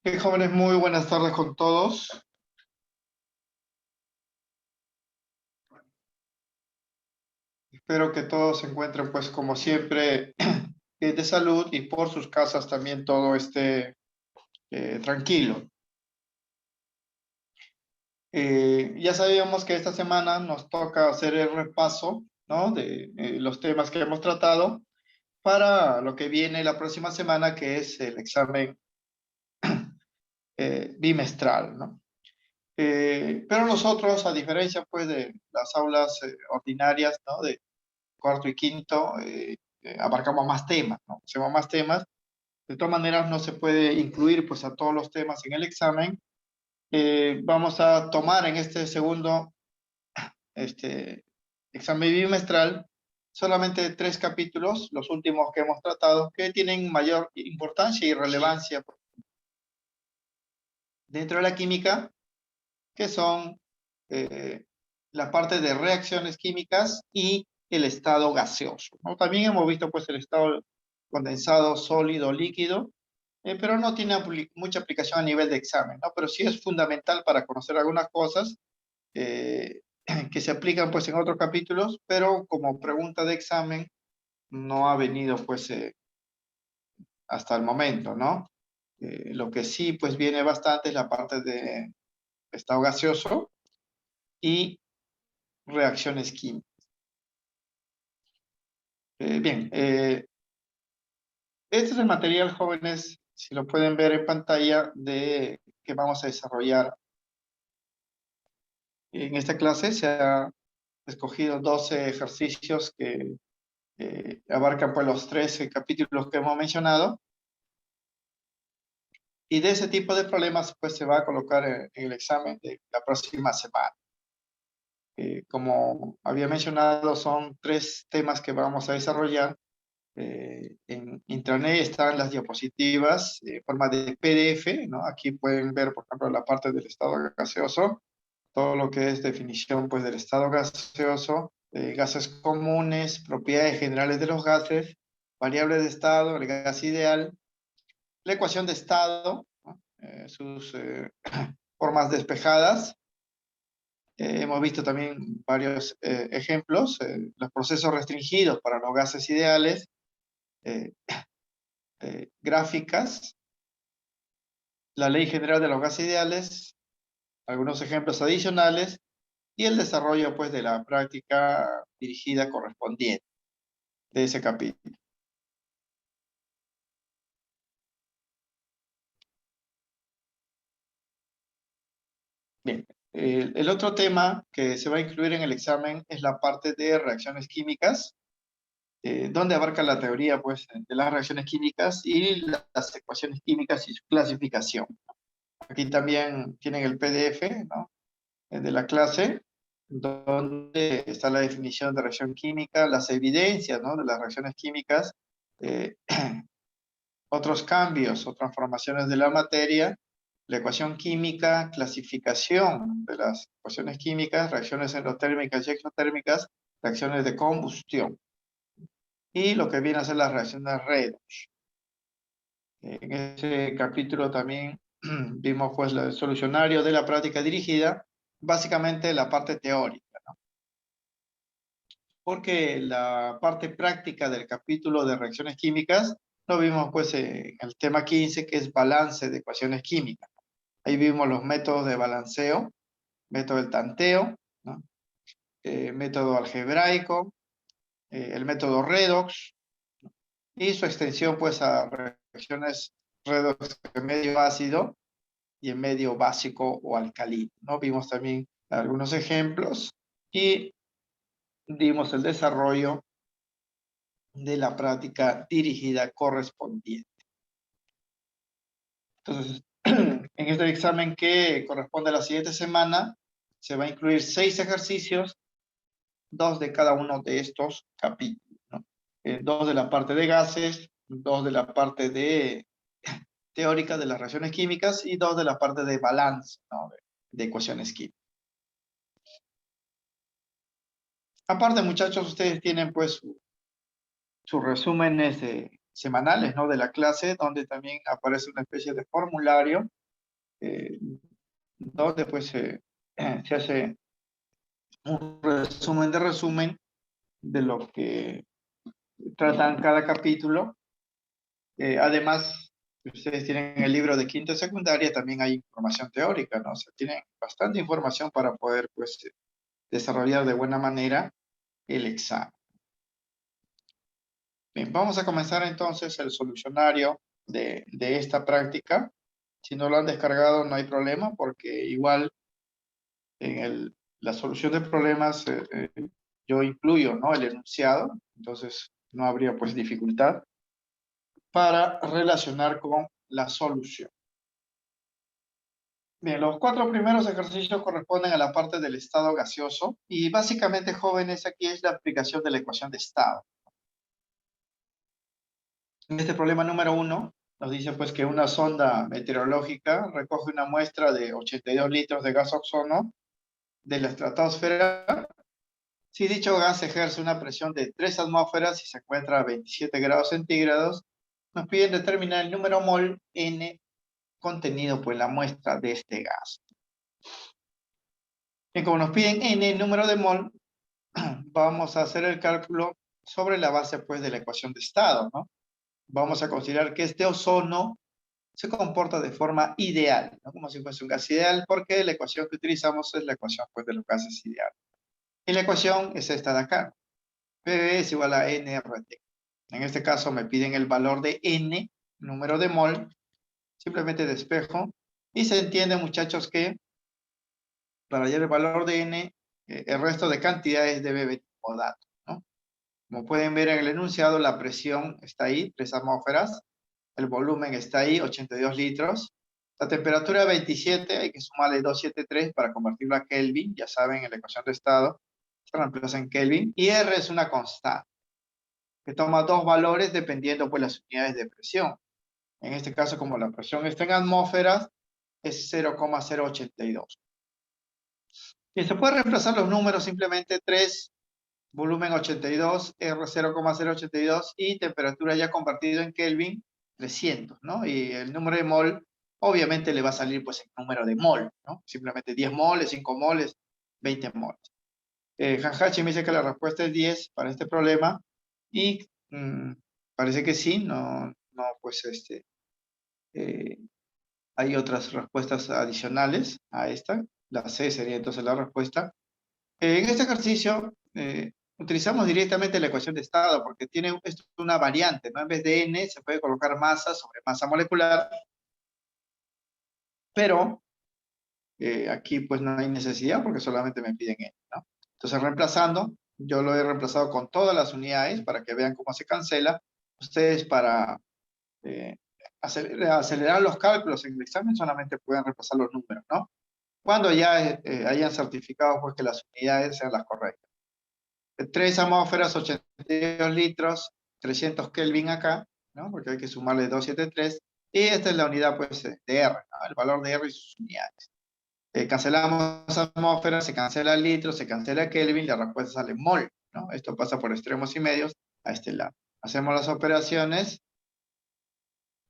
Jóvenes, muy buenas tardes con todos. Espero que todos se encuentren, pues, como siempre, de salud y por sus casas también todo esté tranquilo. Ya sabíamos que esta semana nos toca hacer el repaso, ¿no? De los temas que hemos tratado para lo que viene la próxima semana, que es el examen bimestral, ¿no? Pero nosotros, a diferencia, pues, de las aulas ordinarias, ¿no? De cuarto y quinto, abarcamos más temas, ¿no? Hacemos más temas. De todas maneras, no se puede incluir, pues, a todos los temas en el examen. Vamos a tomar en este segundo este, examen bimestral solamente 3 capítulos, los últimos que hemos tratado, que tienen mayor importancia y relevancia dentro de la química, que son eh, la parte de reacciones químicas y el estado gaseoso, ¿no? También hemos visto, pues, el estado condensado, sólido, líquido, pero no tiene mucha aplicación a nivel de examen, ¿no? Pero sí es fundamental para conocer algunas cosas eh, que se aplican, pues, en otros capítulos, pero como pregunta de examen no ha venido, pues, hasta el momento, ¿no? Lo que sí, pues, viene bastante es la parte de estado gaseoso y reacciones químicas. Bien, este es el material, jóvenes, si lo pueden ver en pantalla, de que vamos a desarrollar en esta clase. Se ha escogido 12 ejercicios que abarcan, pues, los 13 capítulos que hemos mencionado, y de ese tipo de problemas, pues, se va a colocar en el examen de la próxima semana. Como había mencionado, son 3 temas que vamos a desarrollar. En intranet están las diapositivas en forma de PDF, ¿no? Aquí pueden ver, por ejemplo, la parte del estado gaseoso, todo lo que es definición, pues, del estado gaseoso, gases comunes, propiedades generales de los gases, variables de estado, el gas ideal, la ecuación de estado, ¿no? Sus formas despejadas. Hemos visto también varios ejemplos, los procesos restringidos para los gases ideales, eh, gráficas, la ley general de los gases ideales, algunos ejemplos adicionales y el desarrollo, pues, de la práctica dirigida correspondiente de ese capítulo. Bien, el otro tema que se va a incluir en el examen es la parte de reacciones químicas, donde abarca la teoría, pues, de las reacciones químicas y las ecuaciones químicas y su clasificación. Aquí también tienen el PDF, ¿no? De la clase, donde está la definición de reacción química, las evidencias, ¿no? De las reacciones químicas, eh, otros cambios o transformaciones de la materia, la ecuación química, clasificación de las ecuaciones químicas, reacciones endotérmicas y exotérmicas, reacciones de combustión, y lo que viene a ser las reacciones redox. En ese capítulo también vimos, pues, el solucionario de la práctica dirigida, básicamente la parte teórica, porque la parte práctica del capítulo de reacciones químicas lo vimos, pues, en el tema 15, que es balance de ecuaciones químicas. Ahí vimos los métodos de balanceo, método del tanteo, ¿no? Método algebraico, el método redox y su extensión, pues, a reacciones redox en medio ácido y en medio básico o alcalino, ¿no? Vimos también algunos ejemplos y dimos el desarrollo de la práctica dirigida correspondiente. Entonces, en este examen que corresponde a la siguiente semana, se va a incluir 6 ejercicios, 2 de cada uno de estos capítulos, ¿no? 2 de la parte de gases, 2 de la parte de teórica de las reacciones químicas y 2 de la parte de balance, ¿no? De ecuaciones químicas. Aparte, muchachos, ustedes tienen, pues, sus resúmenes semanales, ¿no? De la clase, donde también aparece una especie de formulario, donde pues se hace un resumen de resumen de lo que tratan cada capítulo. Además, si ustedes tienen el libro de quinto de secundaria, también hay información teórica, ¿no? O sea, tienen bastante información para poder, pues, desarrollar de buena manera el examen. Bien, vamos a comenzar entonces el solucionario de esta práctica. Si no lo han descargado, no hay problema, porque igual en la solución de problemas yo incluyo, ¿no? El enunciado, entonces no habría pues dificultad para relacionar con la solución. Bien, los 4 primeros ejercicios corresponden a la parte del estado gaseoso y básicamente, jóvenes, aquí es la aplicación de la ecuación de estado. En este problema número 1 nos dice pues que una sonda meteorológica recoge una muestra de 82 litros de gas ozono de la estratosfera. Si dicho gas ejerce una presión de 3 atmósferas y se encuentra a 27 grados centígrados, nos piden determinar el número mol N contenido pues en la muestra de este gas. Bien, como nos piden N, el número de mol, vamos a hacer el cálculo sobre la base pues de la ecuación de estado, ¿no? Vamos a considerar que este ozono se comporta de forma ideal, ¿no? Como si fuese un gas ideal, porque la ecuación que utilizamos es la ecuación pues de los gases ideales. Y la ecuación es esta de acá. PV es igual a nRT. En este caso me piden el valor de N, número de mol, simplemente despejo, y se entiende, muchachos, que para hallar el valor de N, el resto de cantidades debe venir como dato, ¿no? Como pueden ver en el enunciado, la presión está ahí, 3 atmósferas, el volumen está ahí, 82 litros, la temperatura 27, hay que sumarle 273 para convertirlo a Kelvin, ya saben, en la ecuación de estado, se reemplaza en Kelvin, y R es una constante, que toma 2 valores dependiendo pues las unidades de presión. En este caso, como la presión está en atmósferas, es 0,082. Y se puede reemplazar los números simplemente 3, volumen 82, R 0,082 y temperatura ya convertido en Kelvin 300, ¿no? Y el número de mol, obviamente le va a salir pues el número de mol, ¿no? Simplemente 10 moles, 5 moles, 20 moles. Hanhachi me dice que la respuesta es 10 para este problema y parece que sí, no pues hay otras respuestas adicionales a esta. La C sería entonces la respuesta. En este ejercicio utilizamos directamente la ecuación de estado porque tiene esto una variante, ¿no? En vez de N se puede colocar masa sobre masa molecular, pero aquí pues no hay necesidad porque solamente me piden N, ¿no? Entonces reemplazando, yo lo he reemplazado con todas las unidades para que vean cómo se cancela. Ustedes para eh, acelerar los cálculos en el examen solamente pueden reemplazar los números, ¿no? Cuando ya hayan certificado pues que las unidades sean las correctas. 3 atmósferas, 82 litros, 300 Kelvin acá, ¿no? Porque hay que sumarle 273. Y esta es la unidad pues de R, ¿no? El valor de R y sus unidades. Cancelamos atmósferas, se cancela litro, se cancela Kelvin, la respuesta sale mol, ¿no? Esto pasa por extremos y medios a este lado. Hacemos las operaciones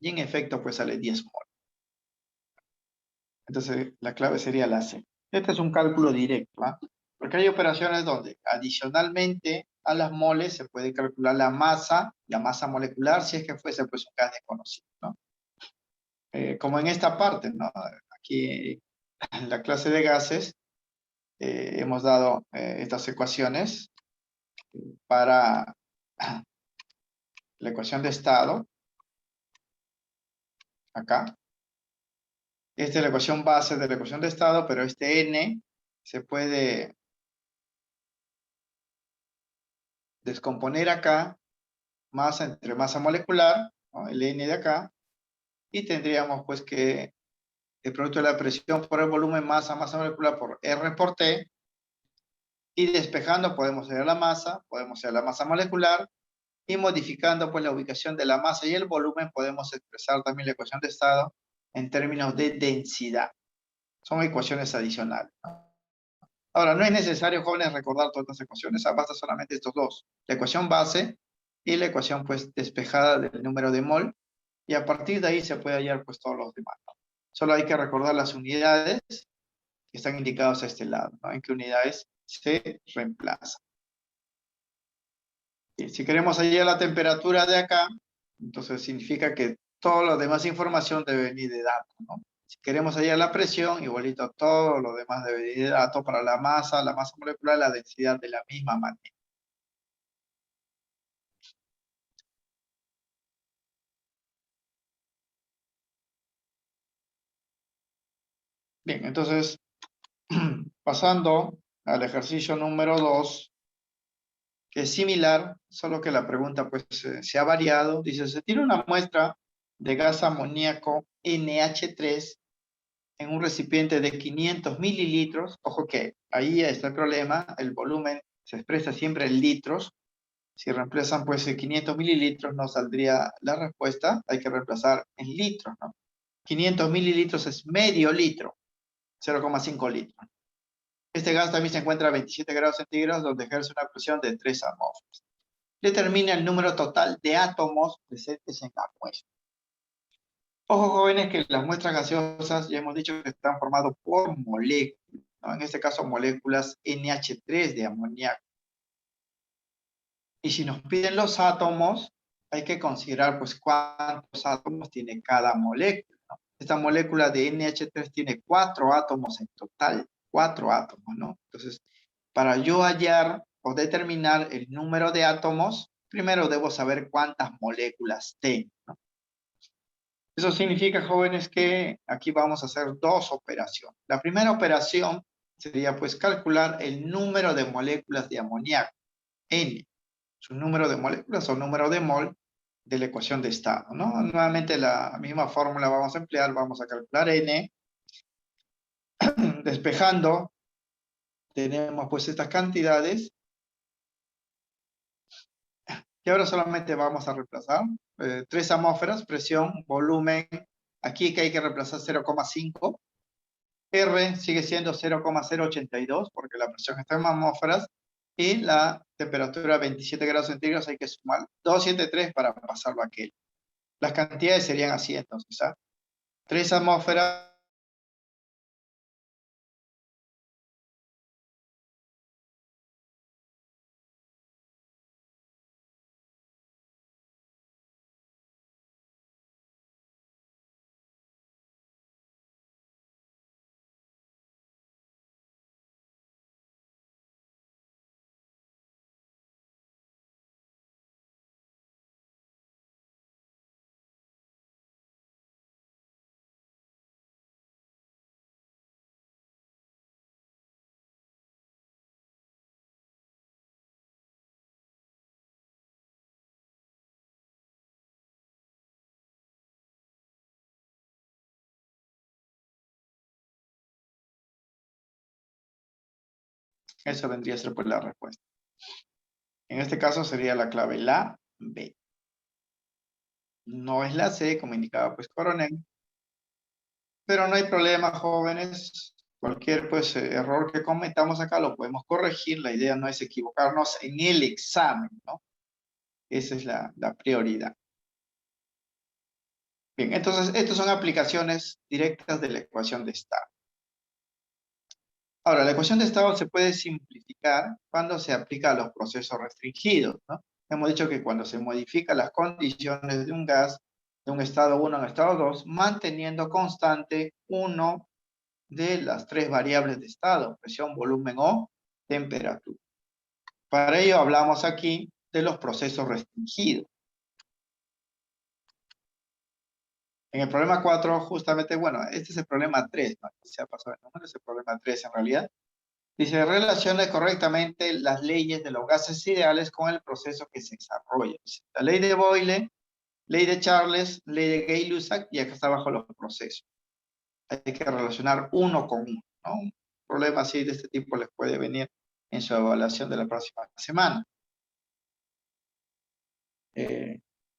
y en efecto pues sale 10 mol. Entonces la clave sería la C. Este es un cálculo directo, ¿ah? Porque hay operaciones donde adicionalmente a las moles se puede calcular la masa molecular, si es que fuese pues un gas desconocido, ¿no? Como en esta parte, ¿no? Aquí en la clase de gases hemos dado estas ecuaciones para la ecuación de estado, acá. Esta es la ecuación base de la ecuación de estado, pero este N se puede descomponer acá, masa entre masa molecular, ¿no? El N de acá, y tendríamos pues que el producto de la presión por el volumen masa molecular por R por T, y despejando podemos hallar la masa, podemos hallar la masa molecular, y modificando pues la ubicación de la masa y el volumen podemos expresar también la ecuación de estado en términos de densidad. Son ecuaciones adicionales, ¿no? Ahora, no es necesario, jóvenes, recordar todas estas ecuaciones, basta solamente estos dos. La ecuación base y la ecuación pues despejada del número de mol, y a partir de ahí se puede hallar pues todos los demás, ¿no? Solo hay que recordar las unidades que están indicadas a este lado, ¿no? En qué unidades se reemplaza. Y si queremos hallar la temperatura de acá, entonces significa que toda la demás información debe venir de datos, ¿no? Si queremos hallar la presión, igualito todo lo demás debe venir de datos para la masa molecular, la densidad de la misma manera. Bien, entonces, pasando al ejercicio número 2, que es similar, solo que la pregunta pues se ha variado. Dice, se tiene una muestra de gas amoníaco NH3 en un recipiente de 500 mililitros. Ojo que ahí está el problema, el volumen se expresa siempre en litros. Si reemplazan pues 500 mililitros no saldría la respuesta, hay que reemplazar en litros, ¿no? 500 mililitros es medio litro, 0,5 litros. Este gas también se encuentra a 27 grados centígrados, donde ejerce una presión de 3 atmósferas. Determina el número total de átomos presentes en la muestra. Ojo, jóvenes, que las muestras gaseosas ya hemos dicho que están formadas por moléculas, ¿no? En este caso, moléculas NH3 de amoníaco. Y si nos piden los átomos, hay que considerar pues cuántos átomos tiene cada molécula, ¿no? Esta molécula de NH3 tiene 4 átomos en total, 4 átomos, ¿no? Entonces, para yo hallar o determinar el número de átomos, primero debo saber cuántas moléculas tengo, ¿no? Eso significa, jóvenes, que aquí vamos a hacer dos operaciones. La primera operación sería pues calcular el número de moléculas de amoníaco, N, su número de moléculas o número de mol de la ecuación de estado, ¿no? Nuevamente la misma fórmula vamos a emplear, vamos a calcular N, despejando, tenemos pues estas cantidades, y ahora solamente vamos a reemplazar 3 atmósferas, presión, volumen, aquí que hay que reemplazar 0,5, R sigue siendo 0,082 porque la presión está en atmósferas, y la temperatura 27 grados centígrados hay que sumar 273 para pasarlo a aquel. Las cantidades serían así entonces, ¿ah? 3 atmósferas, eso vendría a ser pues la respuesta. En este caso sería la clave la B. No es la C, como indicaba pues Coronel, pero no hay problema, jóvenes. Cualquier pues error que cometamos acá lo podemos corregir. La idea no es equivocarnos en el examen, ¿no? Esa es la prioridad. Bien, entonces estas son aplicaciones directas de la ecuación de estado. Ahora, la ecuación de estado se puede simplificar cuando se aplica a los procesos restringidos, ¿no? Hemos dicho que cuando se modifican las condiciones de un gas, de un estado 1 a un estado 2, manteniendo constante uno de las 3 variables de estado, presión, volumen o temperatura. Para ello hablamos aquí de los procesos restringidos. En el problema 4, justamente, bueno, este es el problema 3, ¿no? Se ha pasado el número, es el problema 3 en realidad. Dice, relaciona correctamente las leyes de los gases ideales con el proceso que se desarrolla. La ley de Boyle, ley de Charles, ley de Gay-Lussac, y acá está abajo los procesos. Hay que relacionar uno con uno, ¿no? Un problema así de este tipo les puede venir en su evaluación de la próxima semana.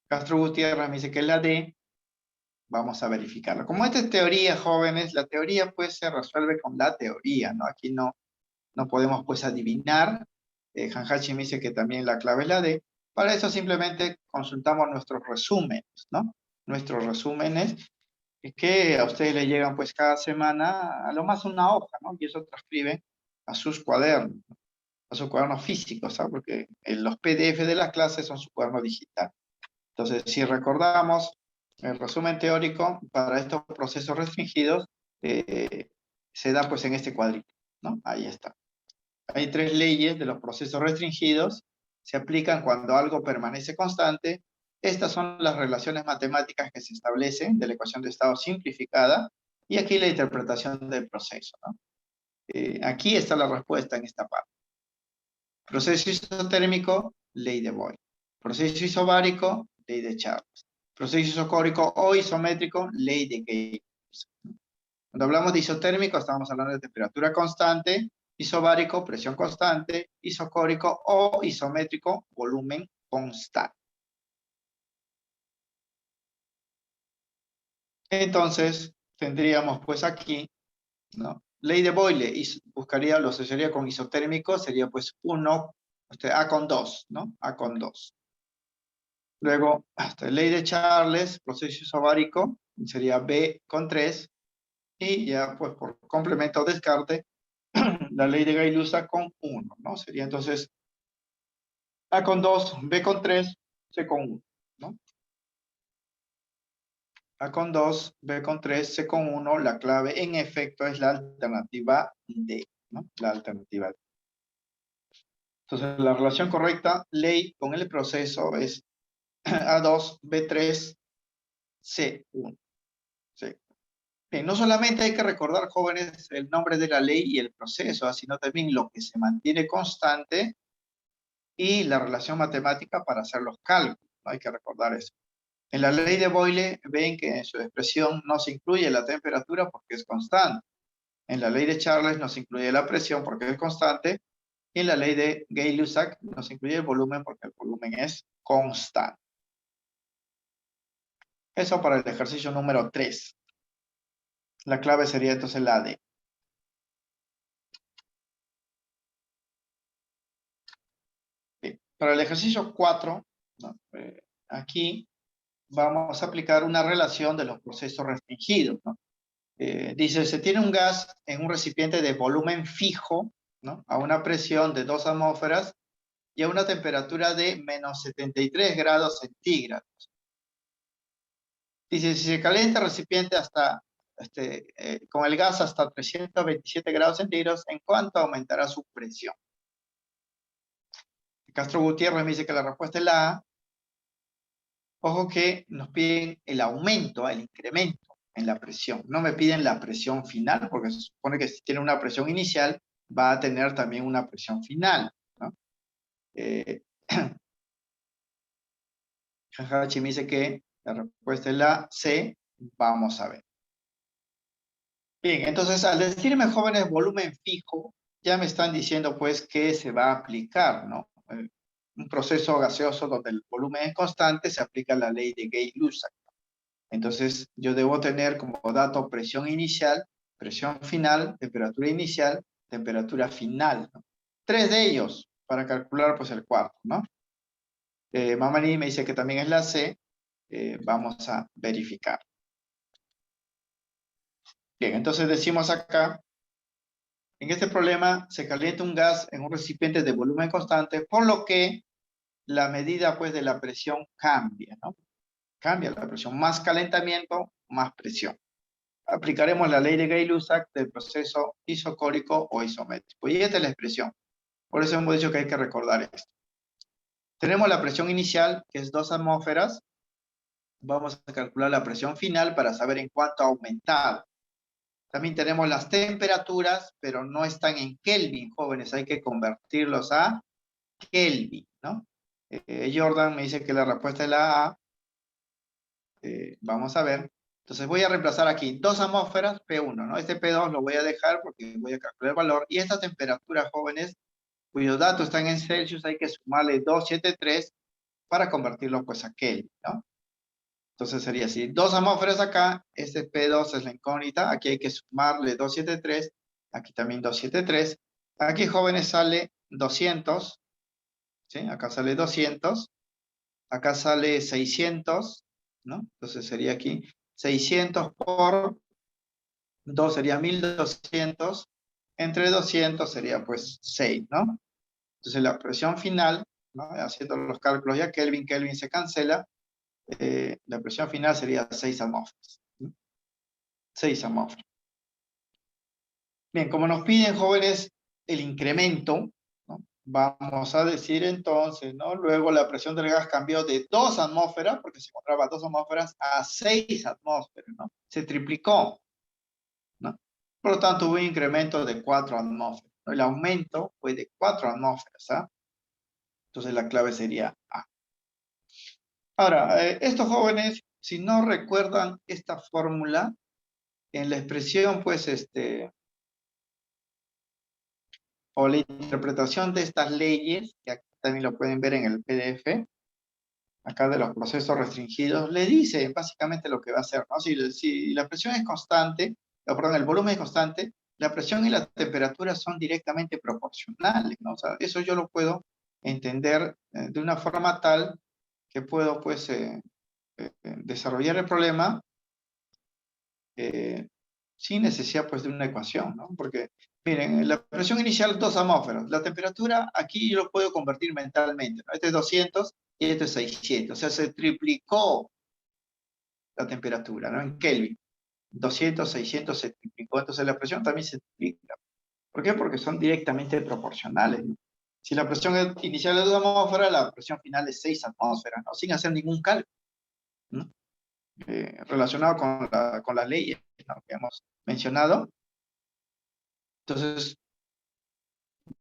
Castro Gutiérrez me dice que es la D. Vamos a verificarlo. Como esta es teoría, jóvenes, la teoría pues se resuelve con la teoría, ¿no? Aquí no podemos pues adivinar. Hanhachi me dice que también la clave es la D. Para eso simplemente consultamos nuestros resúmenes, ¿no? Nuestros resúmenes que a ustedes les llegan pues cada semana, a lo más una hoja, ¿no? Y eso transcriben a sus cuadernos, a sus cuadernos físicos, ¿sabes? Porque los PDF de las clases son su cuaderno digital. Entonces, si recordamos el resumen teórico para estos procesos restringidos, se da pues en este cuadrito, ¿no? Ahí está. Hay 3 leyes de los procesos restringidos, se aplican cuando algo permanece constante. Estas son las relaciones matemáticas que se establecen de la ecuación de estado simplificada, y aquí la interpretación del proceso, ¿no? Aquí está la respuesta en esta parte. Proceso isotérmico, ley de Boyle. Proceso isobárico, ley de Charles. Proceso isocórico o isométrico, ley de Gay. Cuando hablamos de isotérmico, estamos hablando de temperatura constante, isobárico, presión constante, isocórico o isométrico, volumen constante. Entonces, tendríamos pues aquí, ¿no? Ley de Boyle, buscaría, lo asociaría con isotérmico, sería pues 1, A con 2, ¿no? A con 2. Luego, ley de Charles, proceso isobárico, sería B con 3. Y ya, pues por complemento o descarte, la ley de Gay-Lussac con 1, ¿no? Sería entonces A con 2, B con 3, C con 1, ¿no? A con 2, B con 3, C con 1, la clave en efecto es la alternativa D, ¿no? La alternativa D. Entonces, la relación correcta, ley con el proceso es A2, B3, C1. ¿Sí? Bien, no solamente hay que recordar, jóvenes, el nombre de la ley y el proceso, sino también lo que se mantiene constante y la relación matemática para hacer los cálculos, ¿no? Hay que recordar eso. En la ley de Boyle ven que en su expresión no se incluye la temperatura porque es constante. En la ley de Charles no se incluye la presión porque es constante. Y en la ley de Gay-Lussac no se incluye el volumen porque el volumen es constante. Eso para el ejercicio número 3. La clave sería entonces la D. Bien. Para el ejercicio 4, ¿no? Aquí vamos a aplicar una relación de los procesos restringidos, ¿no? Dice, se tiene un gas en un recipiente de volumen fijo, ¿no? A una presión de 2 atmósferas y a una temperatura de menos 73 grados centígrados. Dice, si se calienta el recipiente hasta, con el gas hasta 327 grados centígrados, ¿en cuánto aumentará su presión? Castro Gutiérrez me dice que la respuesta es la A. Ojo que nos piden el aumento, el incremento en la presión. No me piden la presión final, porque se supone que si tiene una presión inicial, va a tener también una presión final, ¿no? Jajachi me dice que la respuesta es la C. Vamos a ver. Bien, entonces al decirme, jóvenes, volumen fijo, ya me están diciendo pues que se va a aplicar, ¿no? Un proceso gaseoso donde el volumen es constante, se aplica la ley de Gay-Lussac. Entonces, yo debo tener como dato presión inicial, presión final, temperatura final, ¿no? 3 de ellos para calcular pues el cuarto, ¿no? Mamani me dice que también es la C. Vamos a verificar. Bien, entonces decimos acá, en este problema se calienta un gas en un recipiente de volumen constante, por lo que la medida pues de la presión cambia, ¿no? Cambia la presión, más calentamiento, más presión. Aplicaremos la ley de Gay-Lussac del proceso isocórico o isométrico. Y esta es la expresión. Por eso hemos dicho que hay que recordar esto. Tenemos la presión inicial, que es 2 atmósferas. Vamos a calcular la presión final para saber en cuánto ha aumentado. También tenemos las temperaturas, pero no están en Kelvin, jóvenes. Hay que convertirlos a Kelvin, ¿no? Jordan me dice que la respuesta es la A. Vamos a ver. Entonces voy a reemplazar aquí 2 atmósferas, P1, ¿no? Este P2 lo voy a dejar porque voy a calcular el valor. Y esta temperatura, jóvenes, cuyos datos están en Celsius, hay que sumarle 273 para convertirlo pues a Kelvin, ¿no? Entonces sería así, 2 atmósferas acá, este P2 es la incógnita, aquí hay que sumarle 273, aquí también 273. Aquí, jóvenes, sale 200, ¿sí? Acá sale 200. acá sale 600, ¿no? Entonces sería aquí 600 por 2 sería 1200, entre 200 sería pues 6, ¿no? Entonces la presión final, ¿no? Haciendo los cálculos ya Kelvin, Kelvin se cancela, la presión final sería 6 atmósferas. 6 atmósferas. Bien, como nos piden jóvenes el incremento, ¿no? Vamos a decir entonces, ¿no? Luego la presión del gas cambió de 2 atmósferas, porque se encontraba 2 atmósferas, a 6 atmósferas, ¿no? Se triplicó, ¿no? Por lo tanto, hubo un incremento de 4 atmósferas, ¿no? El aumento fue de 4 atmósferas, ¿ah? Entonces la clave sería A. Ahora, estos jóvenes, si no recuerdan esta fórmula, en la expresión, pues, o la interpretación de estas leyes, que aquí también lo pueden ver en el PDF, acá de los procesos restringidos, le dice básicamente lo que va a hacer, ¿no? Si la presión es constante, perdón, el volumen es constante, la presión y la temperatura son directamente proporcionales, ¿no? O sea, eso yo lo puedo entender de una forma tal que puedo, pues, desarrollar el problema eh, sin necesidad pues de una ecuación, ¿no? Porque, miren, la presión inicial 2 atmósferas, la temperatura aquí yo lo puedo convertir mentalmente, ¿no? Este es 200 y este es 600, o sea, se triplicó la temperatura, ¿no? En Kelvin, 200, 600 se triplicó, entonces la presión también se triplica. ¿Por qué? Porque son directamente proporcionales, ¿no? Si la presión inicial es 2 atmósferas, la presión final es 6 atmósferas, ¿no? Sin hacer ningún cálculo, ¿no? Relacionado con las leyes, ¿no? Que hemos mencionado. Entonces,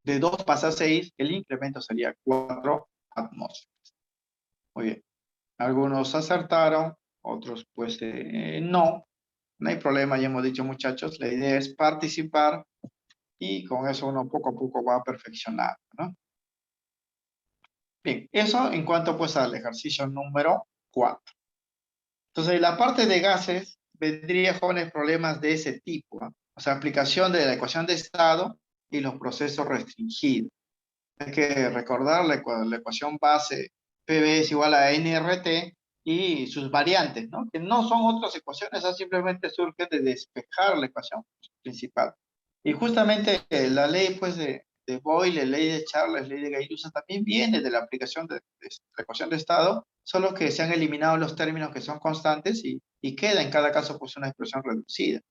de 2 pasa a 6, el incremento sería 4 atmósferas. Muy bien. Algunos acertaron, otros pues no. No hay problema, ya hemos dicho muchachos, la idea es participar y con eso uno poco a poco va a perfeccionar, ¿no? Bien, eso en cuanto pues al ejercicio número 4. Entonces, la parte de gases vendría jóvenes problemas de ese tipo, ¿no? O sea, aplicación de la ecuación de estado y los procesos restringidos. Hay que recordar la ecuación base PV es igual a NRT y sus variantes, ¿no? Que no son otras ecuaciones, esas simplemente surgen de despejar la ecuación principal. Y justamente la ley pues, de Boyle, la ley de Charles, la ley de Gay-Lussac también viene de la aplicación de la ecuación de estado, solo que se han eliminado los términos que son constantes y queda en cada caso pues, una expresión reducida.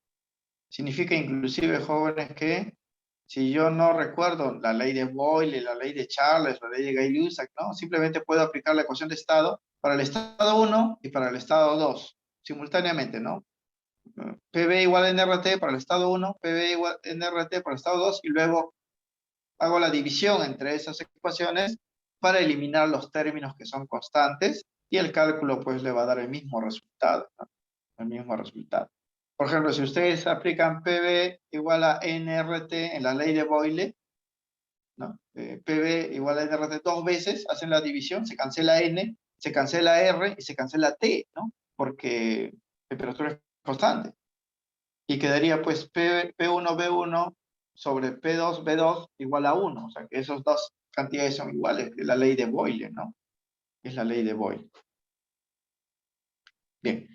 Significa inclusive, jóvenes, que si yo no recuerdo la ley de Boyle, la ley de Charles, la ley de Gay-Lussac, ¿no? Simplemente puedo aplicar la ecuación de estado para el estado 1 y para el estado 2, simultáneamente, ¿no? PV igual a NRT para el estado 1, PV igual a NRT para el estado 2, y luego hago la división entre esas ecuaciones para eliminar los términos que son constantes, y el cálculo pues le va a dar el mismo resultado, ¿no? El mismo resultado. Por ejemplo, si ustedes aplican PV igual a NRT en la ley de Boyle, ¿no? PV igual a NRT 2 veces, hacen la división, se cancela N, se cancela R y se cancela T, ¿no? Porque temperatura es constante. Y quedaría pues P1B1 sobre P2B2 igual a 1. O sea que esas dos cantidades son iguales, es la ley de Boyle, ¿no? Es la ley de Boyle. Bien.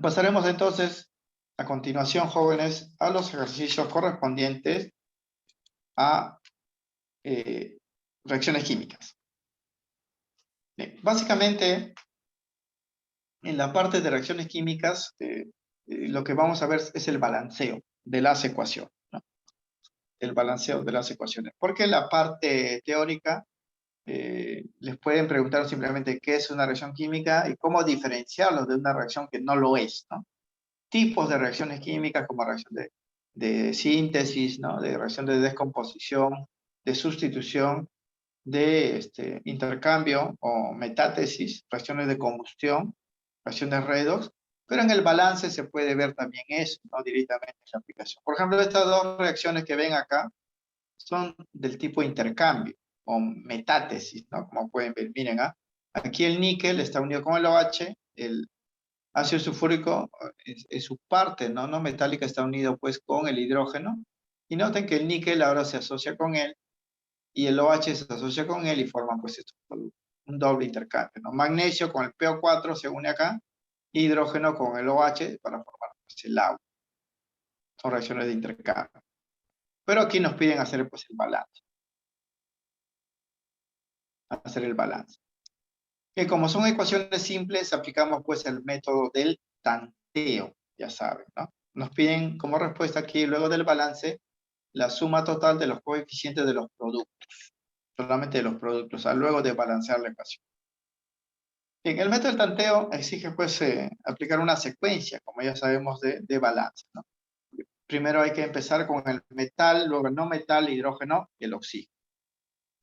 Pasaremos entonces a continuación, jóvenes, a los ejercicios correspondientes a reacciones químicas. Bien, básicamente, en la parte de reacciones químicas, lo que vamos a ver es el balanceo de las ecuaciones, ¿no? El balanceo de las ecuaciones. Porque la parte teórica les pueden preguntar simplemente qué es una reacción química y cómo diferenciarlo de una reacción que no lo es, ¿no? Tipos de reacciones químicas como reacción de síntesis, ¿no? De reacción de descomposición, de sustitución, de intercambio o metátesis, reacciones de combustión, reacciones redox, pero en el balance se puede ver también eso, ¿no? Directamente en la aplicación. Por ejemplo, estas dos reacciones que ven acá son del tipo intercambio o metátesis, ¿no? Como pueden ver, miren, aquí el níquel está unido con el OH, el ácido sulfúrico es su parte, ¿no? No metálica, está unido pues con el hidrógeno, y noten que el níquel ahora se asocia con él y el OH se asocia con él y forman pues estos productos. un doble intercambio, ¿no? Magnesio con el PO4 se une acá, hidrógeno con el OH para formar pues, el agua. Son reacciones de intercambio. Pero aquí nos piden hacer pues el balance. Hacer el balance. Que como son ecuaciones simples, aplicamos pues el método del tanteo, ya saben, ¿no? Nos piden como respuesta aquí, luego del balance, la suma total de los coeficientes de los productos. Solamente de los productos, luego de balancear la ecuación. Bien, el método del tanteo exige pues aplicar una secuencia, como ya sabemos, de balance, ¿no? Primero hay que empezar con el metal, luego el no metal, hidrógeno y el oxígeno.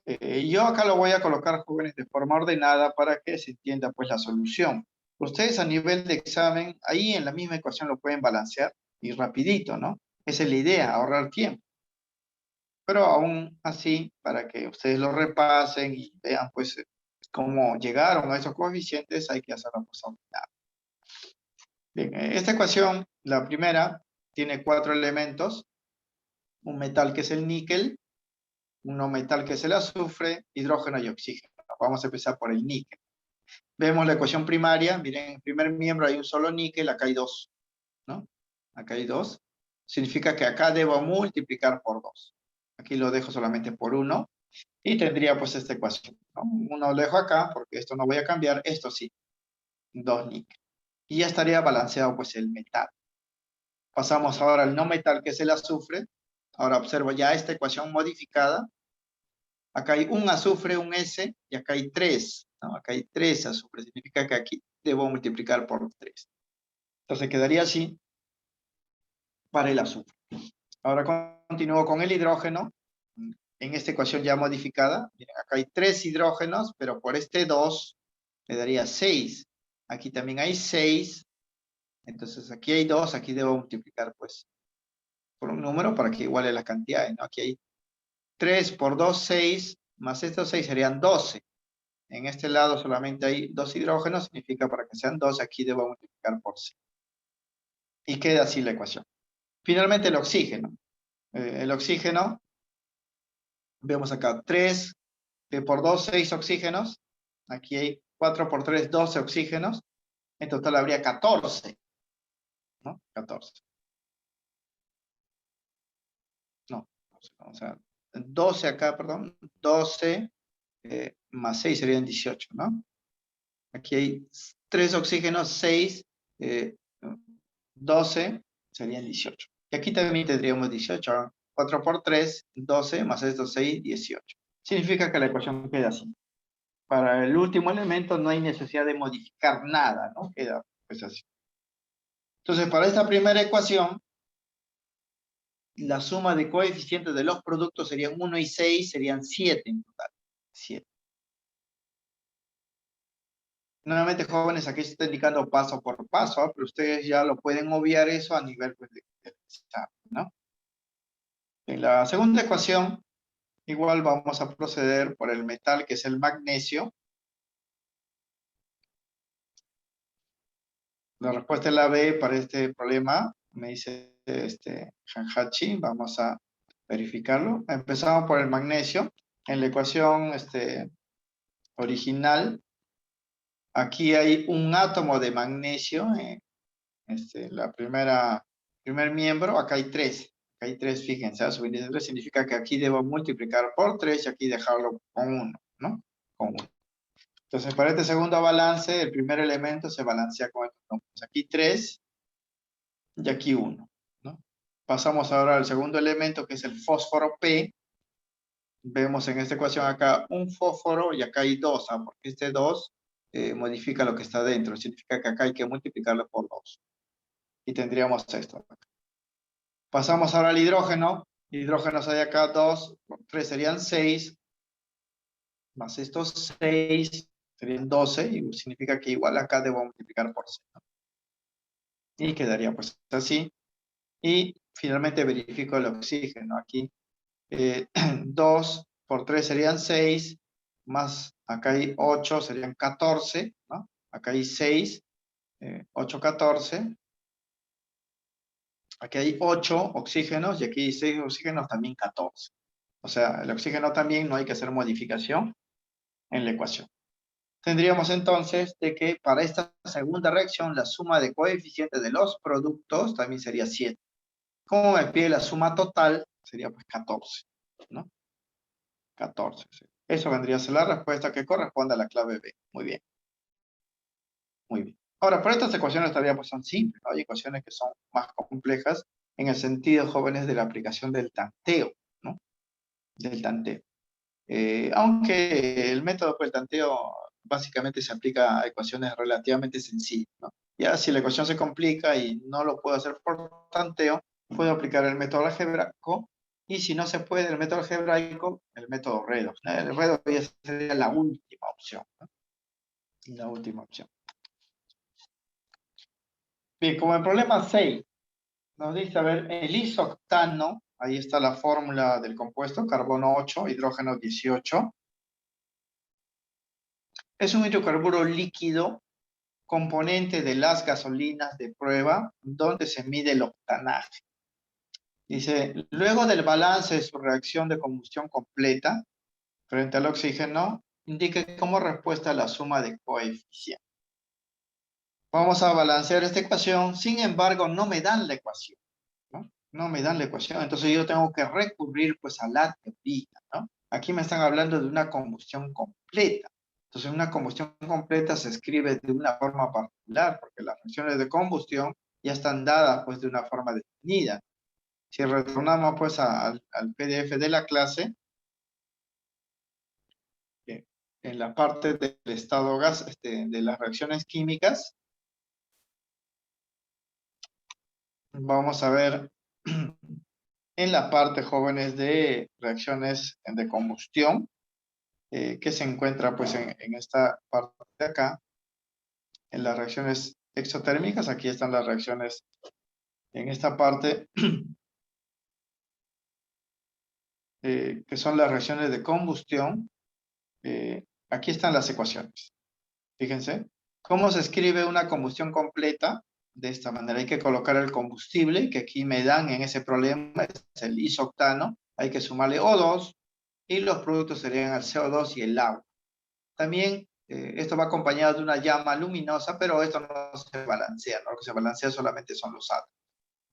Yo acá lo voy a colocar, jóvenes, de forma ordenada para que se entienda pues la solución. Ustedes a nivel de examen, ahí en la misma ecuación lo pueden balancear y rapidito, ¿no? Esa es la idea, ahorrar tiempo. Pero aún así, para que ustedes lo repasen y vean pues cómo llegaron a esos coeficientes, hay que hacerlo pues ordenado. Bien, esta ecuación, la primera, tiene 4 elementos. Un metal que es el níquel, un no metal que es el azufre, hidrógeno y oxígeno. Vamos a empezar por el níquel. Vemos la ecuación primaria, miren, en el primer miembro hay un solo níquel, acá hay 2, ¿no? Acá hay 2. Significa que acá debo multiplicar por 2. Aquí lo dejo solamente por 1 y tendría pues esta ecuación, ¿no? 1 lo dejo acá porque esto no voy a cambiar, esto sí, 2 níquel. Y ya estaría balanceado pues el metal. Pasamos ahora al no metal que es el azufre. Ahora observo ya esta ecuación modificada. Acá hay un azufre, un S, y acá hay 3, ¿no? Acá hay 3 azufres, significa que aquí debo multiplicar por 3. Entonces quedaría así para el azufre. Ahora continúo con el hidrógeno, en esta ecuación ya modificada. Miren, acá hay 3 hidrógenos, pero por este 2 me daría 6. Aquí también hay 6, entonces aquí hay 2, aquí debo multiplicar pues por un número para que iguale las cantidades, ¿no? Aquí hay 3 por 2, 6, más estos 6 serían 12. En este lado solamente hay 2 hidrógenos, significa para que sean 12, aquí debo multiplicar por 6. Y queda así la ecuación. Finalmente el oxígeno. El oxígeno, vemos acá 3 por 2, 6 oxígenos. Aquí hay 4 por 3, 12 oxígenos. En total habría 14, ¿no? 14. No, o sea, 12 acá, perdón, 12 más 6 serían 18, ¿no? Aquí hay 3 oxígenos, 6, 12 serían 18. Y aquí también tendríamos 18. 4 por 3, 12, más estos 6, 18. Significa que la ecuación queda así. Para el último elemento no hay necesidad de modificar nada, ¿no? Queda pues así. Entonces, para esta primera ecuación, la suma de coeficientes de los productos serían 1 y 6, serían 7 en total. 7. Nuevamente, jóvenes, aquí se está indicando paso por paso, ¿eh? Pero ustedes ya lo pueden obviar eso a nivel pues, de examen, ¿no? En la segunda ecuación, igual vamos a proceder por el metal, que es el magnesio. La respuesta es la B para este problema, me dice Hanhachi. Vamos a verificarlo. Empezamos por el magnesio. En la ecuación original, aquí hay un átomo de magnesio, primer miembro, acá hay 3. Acá hay 3, fíjense, su índice de 3 significa que aquí debo multiplicar por 3 y aquí dejarlo con 1, ¿no? Con 1. Entonces, para este segundo balance, el primer elemento se balancea con estos números. Aquí 3 y aquí 1, ¿no? Pasamos ahora al segundo elemento, que es el fósforo P. Vemos en esta ecuación acá un fósforo y acá hay 2, ¿ah? Porque este 2 modifica lo que está dentro. Significa que acá hay que multiplicarlo por 2. Y tendríamos esto. Pasamos ahora al hidrógeno. Hidrógenos hay acá 2, 3 serían 6. Más estos 6 serían 12. Y significa que igual acá debo multiplicar por 6. Y quedaría pues así. Y finalmente verifico el oxígeno. Aquí 2 por 3 serían 6, más acá hay 8, serían 14, ¿no? Acá hay 6, 8, 14. Aquí hay 8 oxígenos y aquí hay 6 oxígenos, también 14. O sea, el oxígeno también no hay que hacer modificación en la ecuación. tendríamos entonces de que para esta segunda reacción la suma de coeficientes de los productos también sería 7. Como me pide la suma total, sería pues 14, ¿no? 14, sí. Eso vendría a ser la respuesta que corresponde a la clave B. Muy bien, muy bien. Ahora, por estas ecuaciones todavía pues son simples, ¿no? Hay ecuaciones que son más complejas en el sentido, jóvenes, de la aplicación del tanteo, ¿no? Del tanteo. Aunque el método del tanteo básicamente se aplica a ecuaciones relativamente sencillas, ¿no? Ya si la ecuación se complica y no lo puedo hacer por tanteo, puedo aplicar el método algebraico, y si no se puede el método algebraico, el método redox, ¿no? El redox ya sería la última opción, ¿no? La última opción. Bien, como el problema 6 nos dice, a ver, el isoctano, ahí está la fórmula del compuesto, carbono 8, hidrógeno 18, es un hidrocarburo líquido componente de las gasolinas de prueba donde se mide el octanaje. Dice, luego del balance de su reacción de combustión completa frente al oxígeno, indique como respuesta la suma de coeficientes. Vamos a balancear esta ecuación, sin embargo, no me dan la ecuación, ¿no? No me dan la ecuación, entonces yo tengo que recurrir pues a la teoría, ¿no? Aquí me están hablando de una combustión completa. Entonces una combustión completa se escribe de una forma particular, porque las reacciones de combustión ya están dadas pues de una forma definida. Si retornamos pues al PDF de la clase, en la parte del estado gas, de las reacciones químicas, vamos a ver en la parte, jóvenes, de reacciones de combustión, que se encuentra pues en esta parte de acá, en las reacciones exotérmicas. Aquí están las reacciones en esta parte, que son las reacciones de combustión. Aquí están las ecuaciones. Fíjense, ¿cómo se escribe una combustión completa? De esta manera, hay que colocar el combustible, que aquí me dan en ese problema, es el isoctano, hay que sumarle O2, y los productos serían el CO2 y el agua. También esto va acompañado de una llama luminosa, pero esto no se balancea, ¿no? Lo que se balancea solamente son los átomos.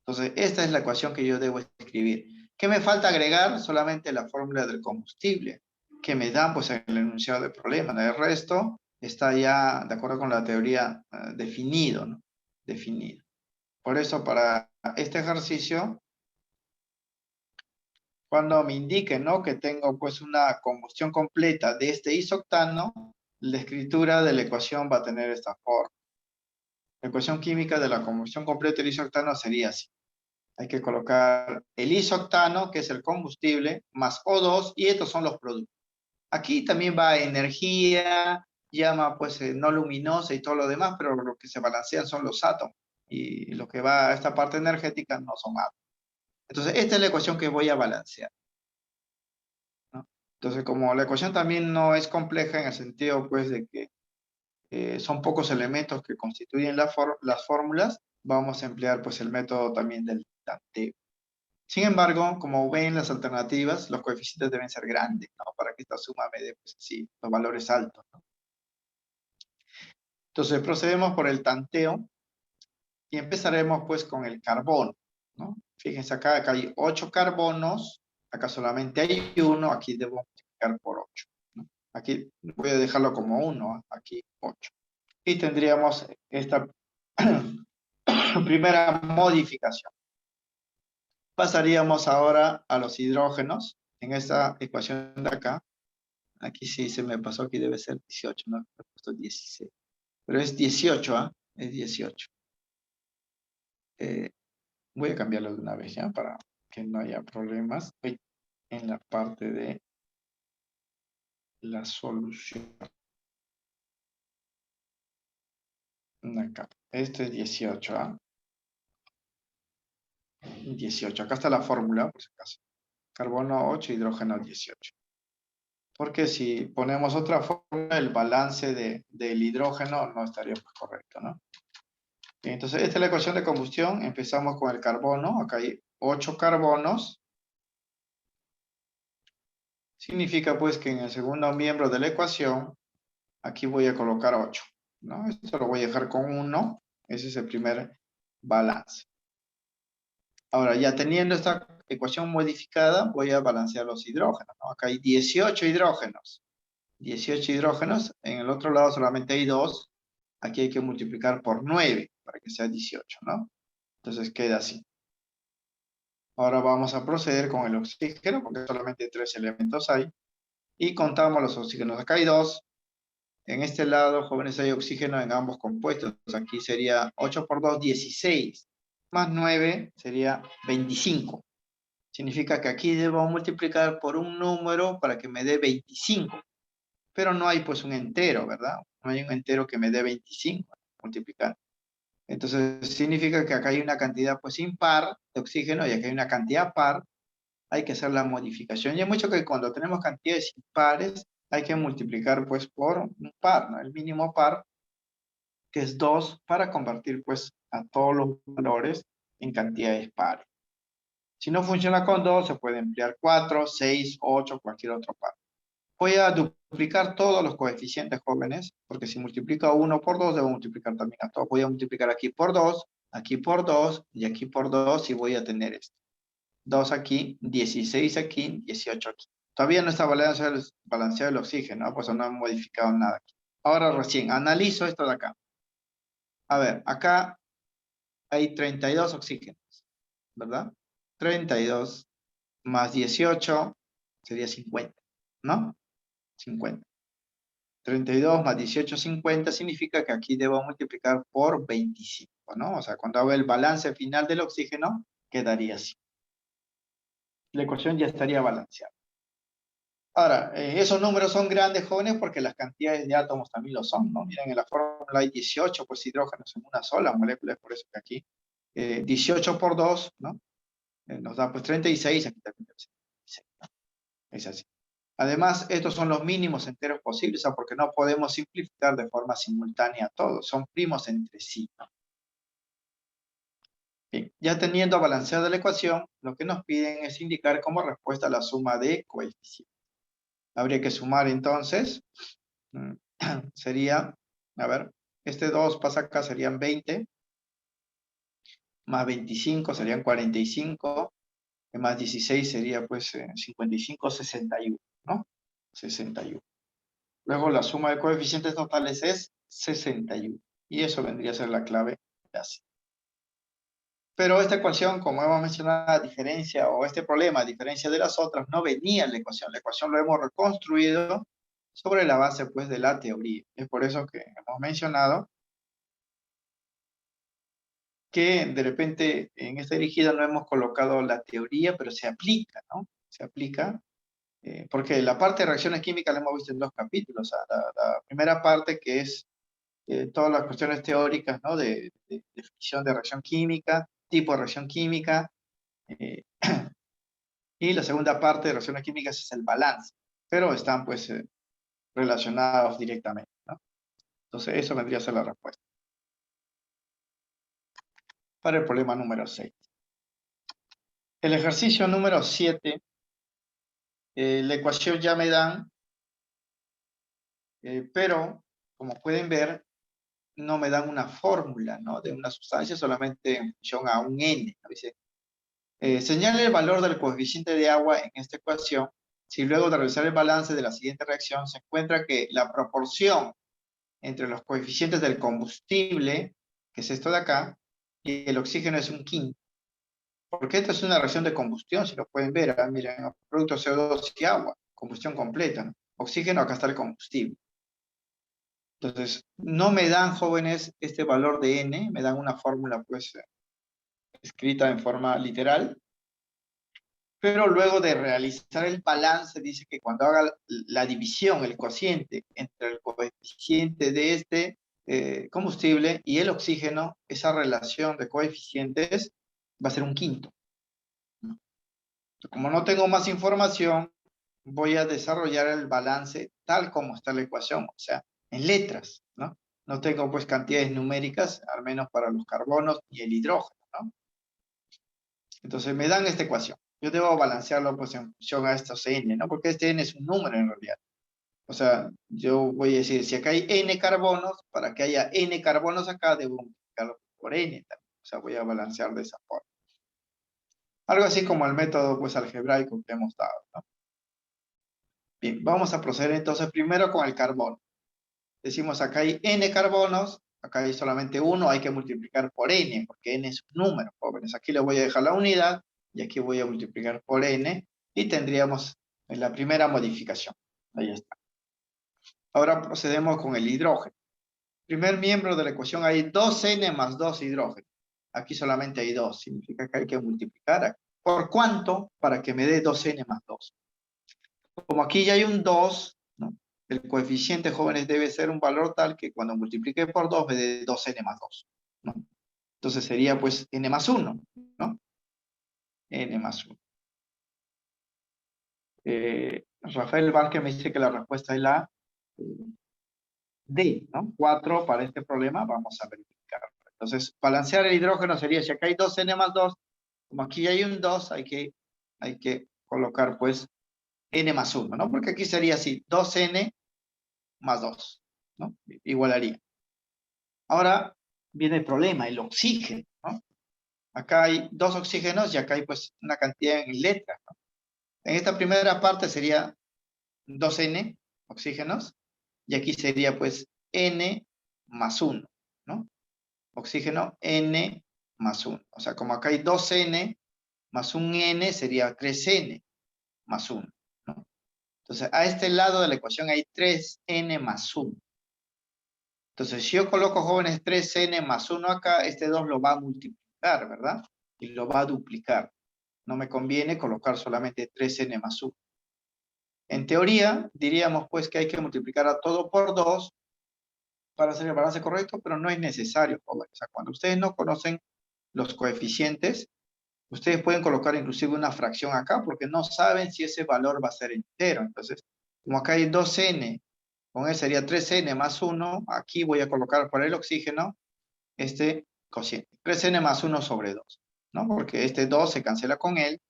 Entonces, esta es la ecuación que yo debo escribir. ¿Qué me falta agregar? Solamente la fórmula del combustible, que me dan pues en el enunciado del problema. El resto está ya, de acuerdo con la teoría, definido, ¿no? Definido. Por eso, para este ejercicio, cuando me indique, ¿no?, que tengo pues una combustión completa de este isoctano, la escritura de la ecuación va a tener esta forma. La ecuación química de la combustión completa del isoctano sería así. Hay que colocar el isoctano, que es el combustible, más O2, y estos son los productos. Aquí también va energía, llama pues no luminosa y todo lo demás, pero lo que se balancean son los átomos. Y lo que va a esta parte energética no son átomos. Entonces, esta es la ecuación que voy a balancear, ¿no? Entonces, como la ecuación también no es compleja en el sentido pues de que son pocos elementos que constituyen las fórmulas, vamos a emplear pues el método también del tanteo. Sin embargo, como ven las alternativas, los coeficientes deben ser grandes, ¿no?, para que esta suma me dé pues, sí, los valores altos, ¿no? Entonces procedemos por el tanteo y empezaremos pues con el carbono, ¿no? Fíjense acá hay 8 carbonos, acá solamente hay uno, aquí debo multiplicar por 8, ¿no? Aquí voy a dejarlo como 1, aquí 8. Y tendríamos esta primera modificación. Pasaríamos ahora a los hidrógenos. En esta ecuación de acá, aquí sí se me pasó, aquí debe ser 18, no, he puesto 16. Pero es 18, ¿ah? Es 18. Voy a cambiarlo de una vez, ¿ya? Para que no haya problemas. Voy en la parte de la solución. Acá. Este es 18, ¿ah? 18. Acá está la fórmula, por si acaso. Carbono 8, hidrógeno 18. Porque si ponemos otra fórmula, el balance del hidrógeno no estaría pues correcto, ¿no? Entonces, esta es la ecuación de combustión. Empezamos con el carbono. Acá hay 8 carbonos. Significa pues que en el segundo miembro de la ecuación Aquí voy a colocar 8, ¿no? Esto lo voy a dejar con 1. Ese es el primer balance. Ahora, ya teniendo esta ecuación modificada, voy a balancear los hidrógenos, ¿no? Acá hay 18 hidrógenos. 18 hidrógenos. En el otro lado solamente hay 2. Aquí hay que multiplicar por 9 para que sea 18, ¿no? Entonces queda así. Ahora vamos a proceder con el oxígeno, porque solamente 3 elementos hay. Y contamos los oxígenos. Acá hay 2. En este lado, jóvenes, hay oxígeno en ambos compuestos. Aquí sería 8 por 2, 16. Más 9 sería 25. Significa que aquí debo multiplicar por un número para que me dé 25. Pero no hay pues un entero, ¿verdad? No hay un entero que me dé 25. Multiplicar. Entonces significa que acá hay una cantidad pues impar de oxígeno y acá hay una cantidad par. Hay que hacer la modificación. Y es mucho que cuando tenemos cantidades impares hay que multiplicar pues por un par, ¿no? El mínimo par, que es 2, para convertir pues a todos los valores en cantidades pares. Si no funciona con 2, se puede emplear 4, 6, 8, cualquier otro par. Voy a duplicar todos los coeficientes jóvenes, porque si multiplico 1 por 2, debo multiplicar también a todos. Voy a multiplicar aquí por 2, aquí por 2 y aquí por 2 y voy a tener esto. 2 aquí, 16 aquí, 18 aquí. Todavía no está balanceado el oxígeno, ¿no? Pues no han modificado nada aquí. Ahora recién analizo esto de acá. A ver, acá hay 32 oxígenos, ¿verdad? 32 más 18 sería 50, ¿no? 50. 32 más 18, 50 significa que aquí debo multiplicar por 25, ¿no? O sea, cuando hago el balance final del oxígeno, quedaría así. La ecuación ya estaría balanceada. Ahora, esos números son grandes, jóvenes, porque las cantidades de átomos también lo son, ¿no? Miren, en la fórmula hay 18 pues, hidrógenos en una sola molécula, es por eso que aquí 18 por 2, ¿no? Nos da pues 36, aquí también 36, ¿no? Es así. Además, estos son los mínimos enteros posibles, ¿no? Porque no podemos simplificar de forma simultánea todos, son primos entre sí, ¿no? Bien, ya teniendo balanceada la ecuación, lo que nos piden es indicar como respuesta la suma de coeficientes. Habría que sumar entonces, sería, a ver, este 2 pasa acá, serían 20, más 25 serían 45, más 16 sería pues 55, 61, ¿no? 61. Luego la suma de coeficientes totales es 61. Y eso vendría a ser la clave de AC. Pero esta ecuación, como hemos mencionado, a diferencia, o este problema, a diferencia de las otras, no venía en la ecuación. La ecuación lo hemos reconstruido sobre la base, pues, de la teoría. Es por eso que hemos mencionado que de repente en esta dirigida no hemos colocado la teoría, pero se aplica, ¿no? Se aplica, porque la parte de reacciones químicas la hemos visto en 2 capítulos. La primera parte, que es todas las cuestiones teóricas, ¿no? De definición de reacción química, tipo de reacción química, eh, y la segunda parte de reacciones químicas es el balance, pero están pues relacionados directamente, ¿no? Entonces eso vendría a ser la respuesta. Para el problema número 6. El ejercicio número 7, la ecuación ya me dan, pero como pueden ver, no me dan una fórmula, ¿no? De una sustancia solamente en función a un n, ¿no? Dice, señale el valor del coeficiente de agua en esta ecuación si luego de realizar el balance de la siguiente reacción se encuentra que la proporción entre los coeficientes del combustible, que es esto de acá, y el oxígeno es un quinto. Porque esta es una reacción de combustión, si lo pueden ver. Miren, producto CO2 y agua, combustión completa, ¿no? Oxígeno, acá está el combustible. Entonces, no me dan, jóvenes, este valor de N, me dan una fórmula, pues, escrita en forma literal, pero luego de realizar el balance, dice que cuando haga la división, el cociente entre el coeficiente de este combustible y el oxígeno, esa relación de coeficientes va a ser un quinto. Como no tengo más información, voy a desarrollar el balance tal como está la ecuación, o sea, en letras, ¿no? No tengo pues cantidades numéricas, al menos para los carbonos y el hidrógeno, ¿no? Entonces me dan esta ecuación. Yo debo balancearlo pues en función a estos n, ¿no? Porque este n es un número en realidad. O sea, yo voy a decir, si acá hay n carbonos, para que haya n carbonos acá, debo multiplicarlo por n también. O sea, voy a balancear de esa forma. Algo así como el método pues algebraico que hemos dado, ¿no? Bien, vamos a proceder entonces primero con el carbono. Decimos acá hay n carbonos, acá hay solamente uno, hay que multiplicar por n, porque n es un número, jóvenes. Aquí le voy a dejar la unidad y aquí voy a multiplicar por n y tendríamos la primera modificación. Ahí está. Ahora procedemos con el hidrógeno. Primer miembro de la ecuación hay 2n más 2 hidrógeno. Aquí solamente hay 2, significa que hay que multiplicar. ¿Por cuánto? Para que me dé 2n más 2. Como aquí ya hay un 2, ¿no? El coeficiente, jóvenes, debe ser un valor tal que cuando multiplique por 2 me dé 2n más 2, ¿no? Entonces sería pues n más 1, ¿no? N más 1. Rafael Vázquez me dice que la respuesta es la D, ¿no? 4 para este problema, vamos a verificar. Entonces, balancear el hidrógeno sería, si acá hay 2n más 2, como aquí hay un 2, hay que colocar pues n más 1, ¿no? Porque aquí sería así, 2n más 2, ¿no? Igualaría. Ahora viene el problema, el oxígeno, ¿no? Acá hay 2 oxígenos y acá hay pues una cantidad en letras, ¿no? En esta primera parte sería 2n oxígenos y aquí sería pues n más 1, ¿no? Oxígeno n más 1. O sea, como acá hay 2n más un n sería 3n más 1, ¿no? Entonces, a este lado de la ecuación hay 3n más 1. Entonces, si yo coloco, jóvenes, 3n más 1 acá, este 2 lo va a multiplicar, ¿verdad? Y lo va a duplicar. No me conviene colocar solamente 3n más 1. En teoría, diríamos pues que hay que multiplicar a todo por 2 para hacer el balance correcto, pero no es necesario, jóvenes. O sea, cuando ustedes no conocen los coeficientes, ustedes pueden colocar inclusive una fracción acá porque no saben si ese valor va a ser entero. Entonces, como acá hay 2n, con él sería 3n más 1, aquí voy a colocar por el oxígeno este cociente. 3n más 1 sobre 2, ¿no? Porque este 2 se cancela con él,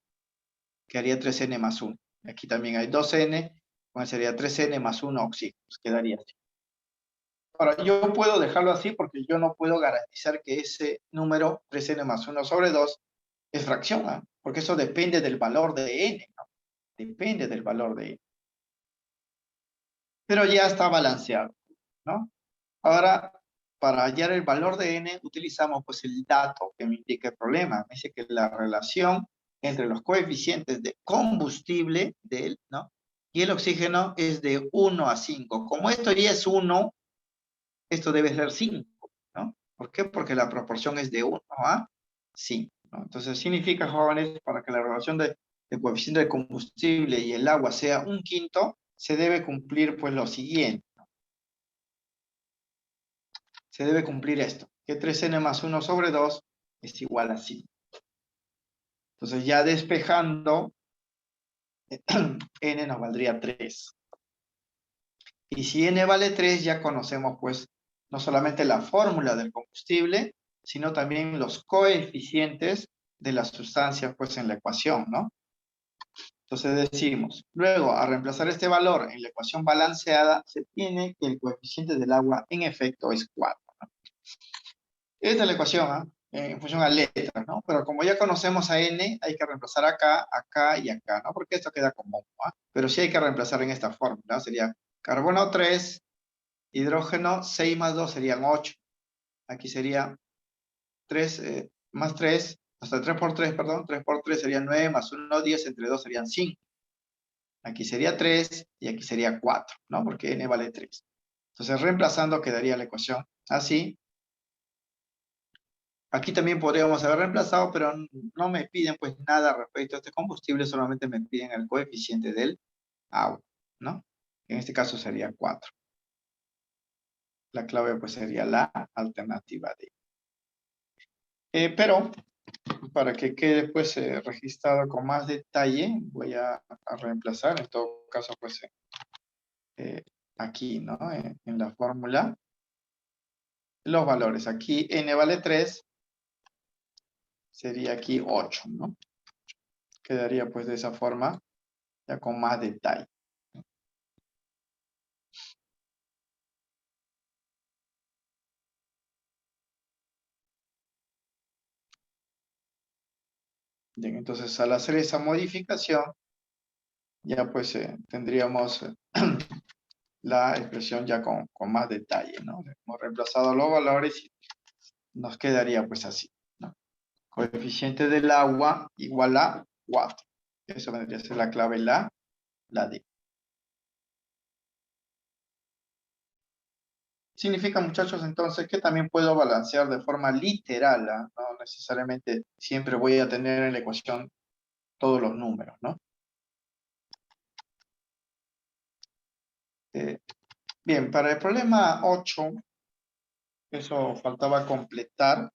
quedaría 3n más 1. Aquí también hay 2n, con él sería 3n más 1 oxígeno, quedaría así. Ahora, yo puedo dejarlo así porque yo no puedo garantizar que ese número 3n más 1 sobre 2 es fracción, ¿eh? Porque eso depende del valor de n, ¿no? Depende del valor de n. Pero ya está balanceado, ¿no? Ahora, para hallar el valor de n, utilizamos pues el dato que me indica el problema. Me dice que la relación entre los coeficientes de combustible de él, ¿no? Y el oxígeno es de 1 a 5. Como esto ya es 1, esto debe ser 5, ¿no? ¿Por qué? Porque la proporción es de 1 a 5, ¿no? Entonces significa, jóvenes, para que la relación de coeficiente de combustible y el agua sea 1/5, se debe cumplir pues lo siguiente. Se debe cumplir esto, que 3n más 1 sobre 2 es igual a 5. Entonces ya despejando, n nos valdría 3. Y si n vale 3, ya conocemos pues no solamente la fórmula del combustible, sino también los coeficientes de las sustancias pues en la ecuación, ¿no? Entonces decimos, luego a reemplazar este valor en la ecuación balanceada, se tiene que el coeficiente del agua en efecto es 4, ¿no? Esta es la ecuación, ¿eh? En función a letras, ¿no? Pero como ya conocemos a n, hay que reemplazar acá, acá y acá, ¿no? Porque esto queda común, ¿no? Pero sí hay que reemplazar en esta fórmula. Sería carbono 3, hidrógeno 6 más 2 serían 8. Aquí sería 3 más 3, hasta 3 por 3, perdón, 3 por 3 serían 9, más 1, 10, entre 2 serían 5. Aquí sería 3 y aquí sería 4, ¿no? Porque n vale 3. Entonces, reemplazando quedaría la ecuación así. Aquí también podríamos haber reemplazado, pero no me piden pues nada respecto a este combustible, solamente me piden el coeficiente del agua, ¿no? En este caso sería 4. La clave pues sería la alternativa D. Pero para que quede pues registrado con más detalle, voy a reemplazar, en todo caso pues aquí, ¿no? En la fórmula, los valores. Aquí n vale 3, sería aquí 8, ¿no? Quedaría pues de esa forma, ya con más detalle. Bien, entonces al hacer esa modificación, ya pues tendríamos la expresión ya con más detalle, ¿no? Hemos reemplazado los valores y nos quedaría pues así, ¿no? Coeficiente del agua igual a 4. Eso vendría a ser la clave la D. Significa, muchachos, entonces que también puedo balancear de forma literal, ¿ah? No necesariamente siempre voy a tener en la ecuación todos los números, ¿no? Eh, bien, para el problema 8, eso faltaba completar,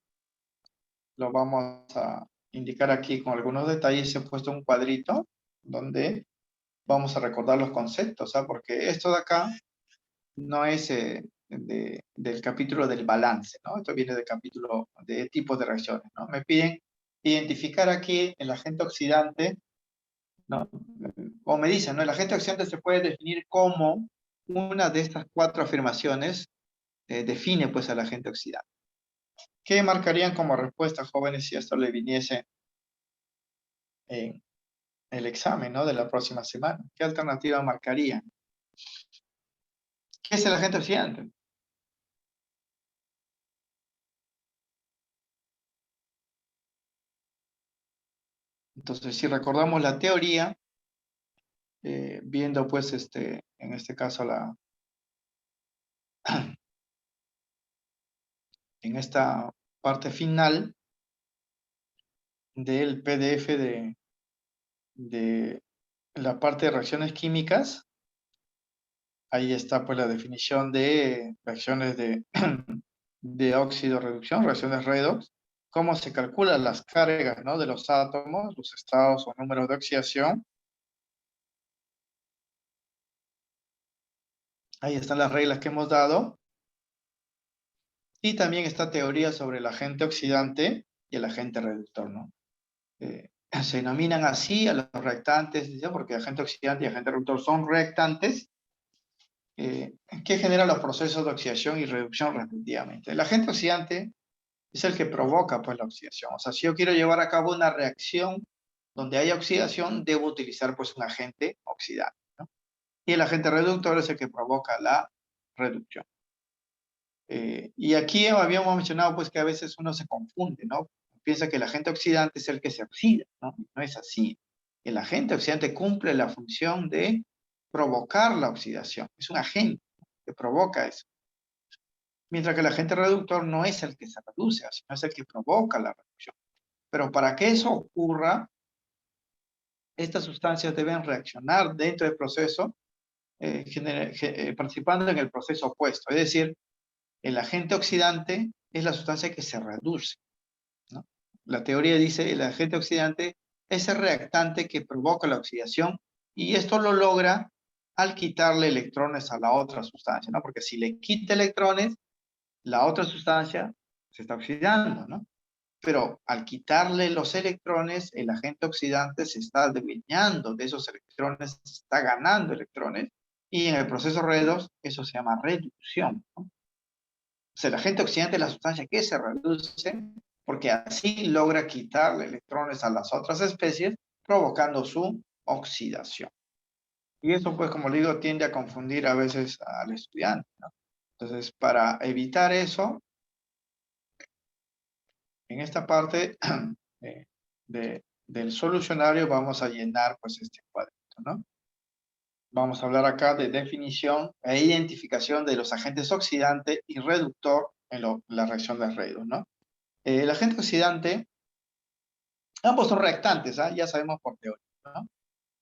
lo vamos a indicar aquí con algunos detalles. He puesto un cuadrito donde vamos a recordar los conceptos, ¿ah? Porque esto de acá no es del capítulo del balance, ¿no? Esto viene del capítulo de tipos de reacciones, ¿no? Me piden identificar aquí el agente oxidante, ¿no? O me dicen, ¿no? El agente oxidante se puede definir como una de estas 4 afirmaciones define pues al agente oxidante. ¿Qué marcarían como respuesta, jóvenes, si esto le viniese en el examen, ¿no? De la próxima semana? ¿Qué alternativa marcarían? ¿Qué es el agente oxidante? Entonces, si recordamos la teoría, viendo pues en este caso en esta parte final del PDF de la parte de reacciones químicas, ahí está pues la definición de reacciones de óxido-reducción, reacciones redox, cómo se calculan las cargas, ¿no? De los átomos, los estados o números de oxidación. Ahí están las reglas que hemos dado. Y también esta teoría sobre el agente oxidante y el agente reductor, ¿no? Se denominan así a los reactantes, ¿sí? Porque agente oxidante y agente reductor son reactantes que generan los procesos de oxidación y reducción respectivamente. El agente oxidante es el que provoca pues, la oxidación. O sea, si yo quiero llevar a cabo una reacción donde haya oxidación, debo utilizar pues, un agente oxidante, ¿no? Y el agente reductor es el que provoca la reducción. Y aquí habíamos mencionado pues que a veces uno se confunde, ¿no? Piensa que el agente oxidante es el que se oxida, ¿no? No es así. El agente oxidante cumple la función de provocar la oxidación. Es un agente que provoca eso. Mientras que el agente reductor no es el que se reduce, sino es el que provoca la reducción. Pero para que eso ocurra, estas sustancias deben reaccionar dentro del proceso, participando en el proceso opuesto. Es decir, el agente oxidante es la sustancia que se reduce, ¿no? La teoría dice el agente oxidante es el reactante que provoca la oxidación y esto lo logra al quitarle electrones a la otra sustancia, ¿no? Porque si le quita electrones, la otra sustancia se está oxidando, ¿no? Pero al quitarle los electrones, el agente oxidante se está adueñando de esos electrones, se está ganando electrones y en el proceso redox eso se llama reducción, ¿no? O sea, el agente oxidante es la sustancia que se reduce porque así logra quitarle electrones a las otras especies, provocando su oxidación. Y eso, pues, como le digo, tiende a confundir a veces al estudiante, ¿no? Entonces, para evitar eso, en esta parte del solucionario vamos a llenar, pues, este cuadrito, ¿no? Vamos a hablar acá de definición e identificación de los agentes oxidante y reductor en la reacción de Redox, ¿no? El agente oxidante, ambos son reactantes, ¿ah? Ya sabemos por teoría, ¿no?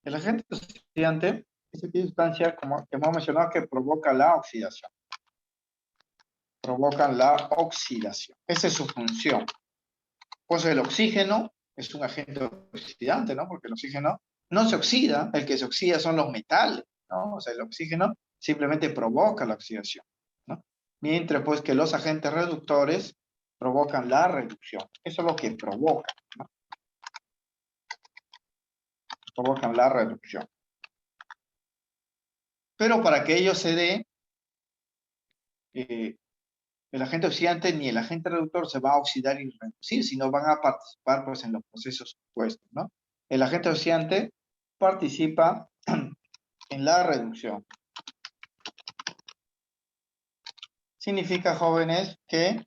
El agente oxidante es aquella sustancia, como hemos mencionado, que provoca la oxidación. Provocan la oxidación. Esa es su función. Pues el oxígeno es un agente oxidante, ¿no? Porque el oxígeno no se oxida, el que se oxida son los metales, ¿no? O sea, el oxígeno simplemente provoca la oxidación, ¿no? Mientras pues que los agentes reductores provocan la reducción. Eso es lo que provoca, ¿no? Provocan la reducción. Pero para que ello se dé, El agente oxidante ni el agente reductor se va a oxidar y reducir, sino van a participar pues, en los procesos opuestos, ¿no? El agente oxidante participa en la reducción. Significa, jóvenes, que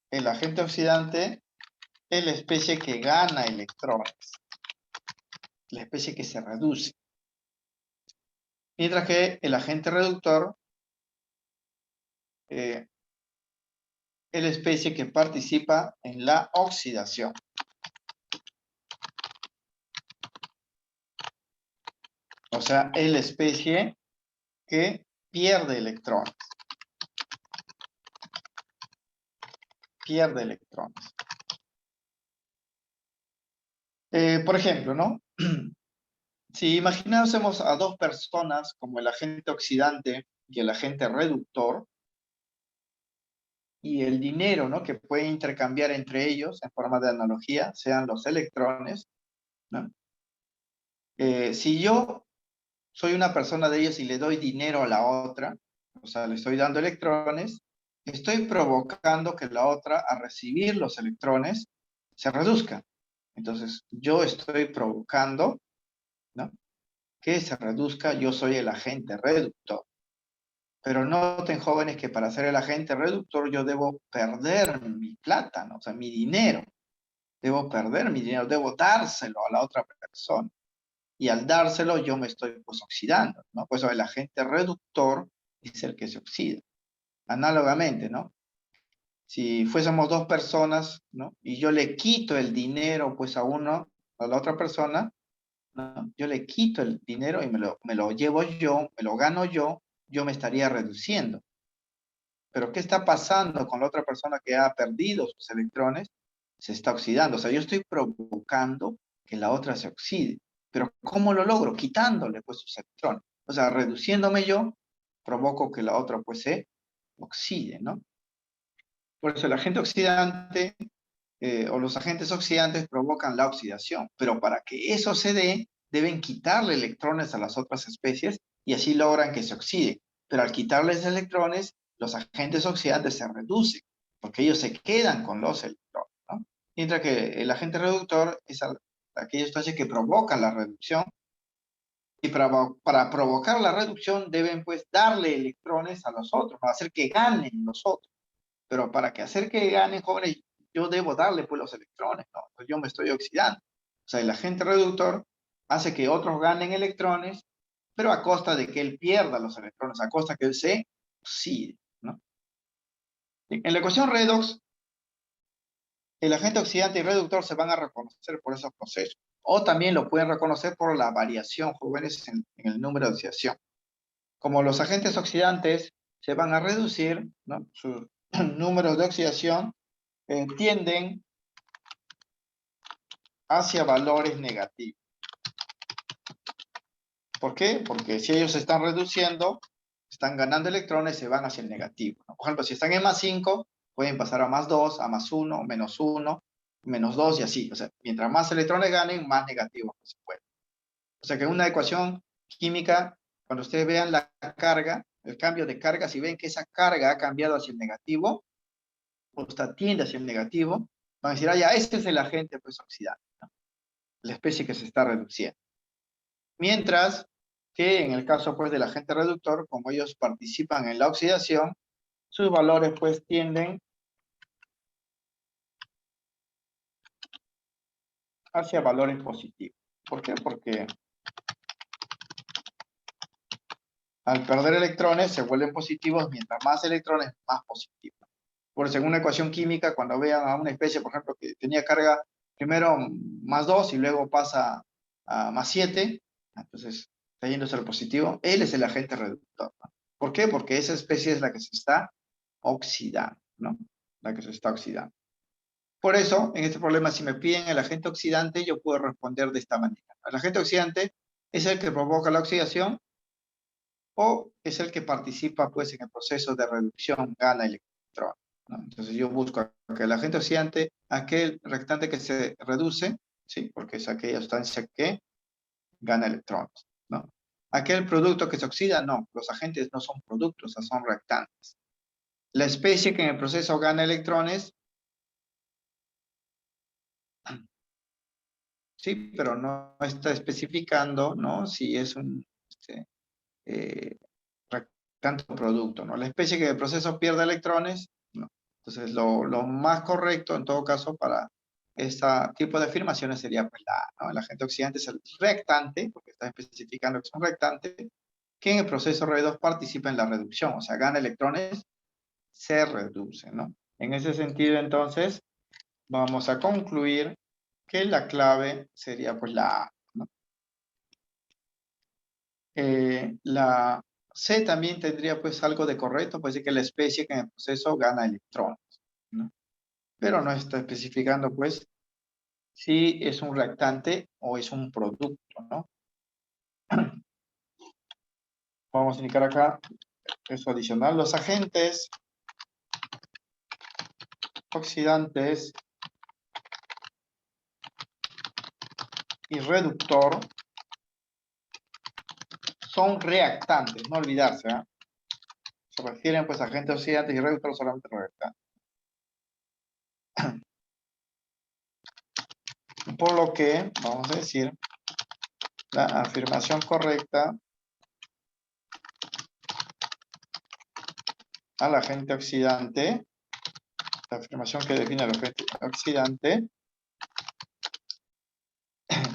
el agente oxidante es la especie que gana electrones, la especie que se reduce. Mientras que el agente reductor es la especie que participa en la oxidación. O sea, es la especie que pierde electrones. Pierde electrones. Por ejemplo, ¿no? Si imaginásemos a dos personas como el agente oxidante y el agente reductor, y el dinero, ¿no?, que pueden intercambiar entre ellos en forma de analogía, sean los electrones, ¿no? Si yo soy una persona de ellos y le doy dinero a la otra, o sea, le estoy dando electrones, estoy provocando que la otra, al recibir los electrones, se reduzca. Entonces, yo estoy provocando, ¿no?, que se reduzca, yo soy el agente reductor. Pero noten, jóvenes, que para ser el agente reductor yo debo perder mi plata, ¿no? O sea, mi dinero. Debo perder mi dinero, debo dárselo a la otra persona. Y al dárselo yo me estoy pues oxidando, ¿no? Por eso el agente reductor es el que se oxida. Análogamente, ¿no? Si fuésemos dos personas, ¿no?, y yo le quito el dinero pues a la otra persona, ¿no?, yo le quito el dinero y me lo llevo yo, me lo gano yo me estaría reduciendo. Pero ¿qué está pasando con la otra persona que ha perdido sus electrones? Se está oxidando. O sea, yo estoy provocando que la otra se oxide. Pero ¿cómo lo logro? Quitándole pues sus electrones. O sea, reduciéndome yo, provoco que la otra pues se oxide, ¿no? Por eso el agente oxidante o los agentes oxidantes provocan la oxidación. Pero para que eso se dé, deben quitarle electrones a las otras especies y así logran que se oxide. Pero al quitarles electrones, los agentes oxidantes se reducen, porque ellos se quedan con los electrones, ¿no? Mientras que el agente reductor es aquella sustancia que provoca la reducción, y para provocar la reducción deben pues darle electrones a los otros, para hacer que ganen los otros. Pero para que hacer que ganen, jóvenes, yo debo darle pues los electrones, ¿no? Pues yo me estoy oxidando. O sea, el agente reductor hace que otros ganen electrones, pero a costa de que él pierda los electrones, a costa que él se oxide, ¿no? En la ecuación redox, el agente oxidante y reductor se van a reconocer por esos procesos. O también lo pueden reconocer por la variación, jóvenes, en el número de oxidación. Como los agentes oxidantes se van a reducir, ¿no?, sus números de oxidación tienden hacia valores negativos. ¿Por qué? Porque si ellos se están reduciendo, están ganando electrones, se van hacia el negativo, ¿no? Por ejemplo, si están en +5, pueden pasar a +2, a +1, -1, -2 y así. O sea, mientras más electrones ganen, más negativos se pueden. O sea que en una ecuación química, cuando ustedes vean la carga, el cambio de carga, si ven que esa carga ha cambiado hacia el negativo, o está tiende hacia el negativo, van a decir, ah, ya, este es el agente pues oxidante, ¿no?, la especie que se está reduciendo. Mientras que en el caso pues del agente reductor, como ellos participan en la oxidación, sus valores pues tienden hacia valores positivos. ¿Por qué? Porque al perder electrones se vuelven positivos, mientras más electrones, más positivos. Por eso en una ecuación química, cuando vean a una especie, por ejemplo, que tenía carga primero +2 y luego pasa a +7, entonces está yéndose al positivo, él es el agente reductor, ¿no? ¿Por qué? Porque esa especie es la que se está oxidando, ¿no? La que se está oxidando. Por eso, en este problema, si me piden el agente oxidante, yo puedo responder de esta manera. El agente oxidante es el que provoca la oxidación o es el que participa pues, en el proceso de reducción, gana electrones, ¿no? Entonces yo busco que el agente oxidante, aquel reactante que se reduce, ¿sí?, porque es aquella sustancia que gana electrones, ¿no? Aquel producto que se oxida, no, los agentes no son productos, son reactantes. la especie que en el proceso gana electrones, sí, pero no está especificando, ¿no? Si es un eh, reactante o producto, ¿no? La especie que en el proceso pierde electrones, no. Entonces, lo más correcto, en todo caso, para este tipo de afirmaciones sería, pues, ¿no? El agente oxidante es el reactante, porque está especificando que es un reactante, que en el proceso R2 participa en la reducción, o sea, gana electrones, se reduce, ¿no? En ese sentido, entonces, vamos a concluir que la clave sería, pues, la A, ¿no? La C también tendría, pues, algo de correcto, pues, decir que la especie que en el proceso gana electrones, ¿no? Pero no está especificando, pues, si es un reactante o es un producto, ¿no? Vamos a indicar acá, eso adicional, los agentes oxidantes y reductor son reactantes, no olvidarse, ¿eh? Se refieren, pues, a agentes oxidantes y reductor solamente reactantes. Por lo que, vamos a decir, la afirmación correcta al agente oxidante, la afirmación que define al agente oxidante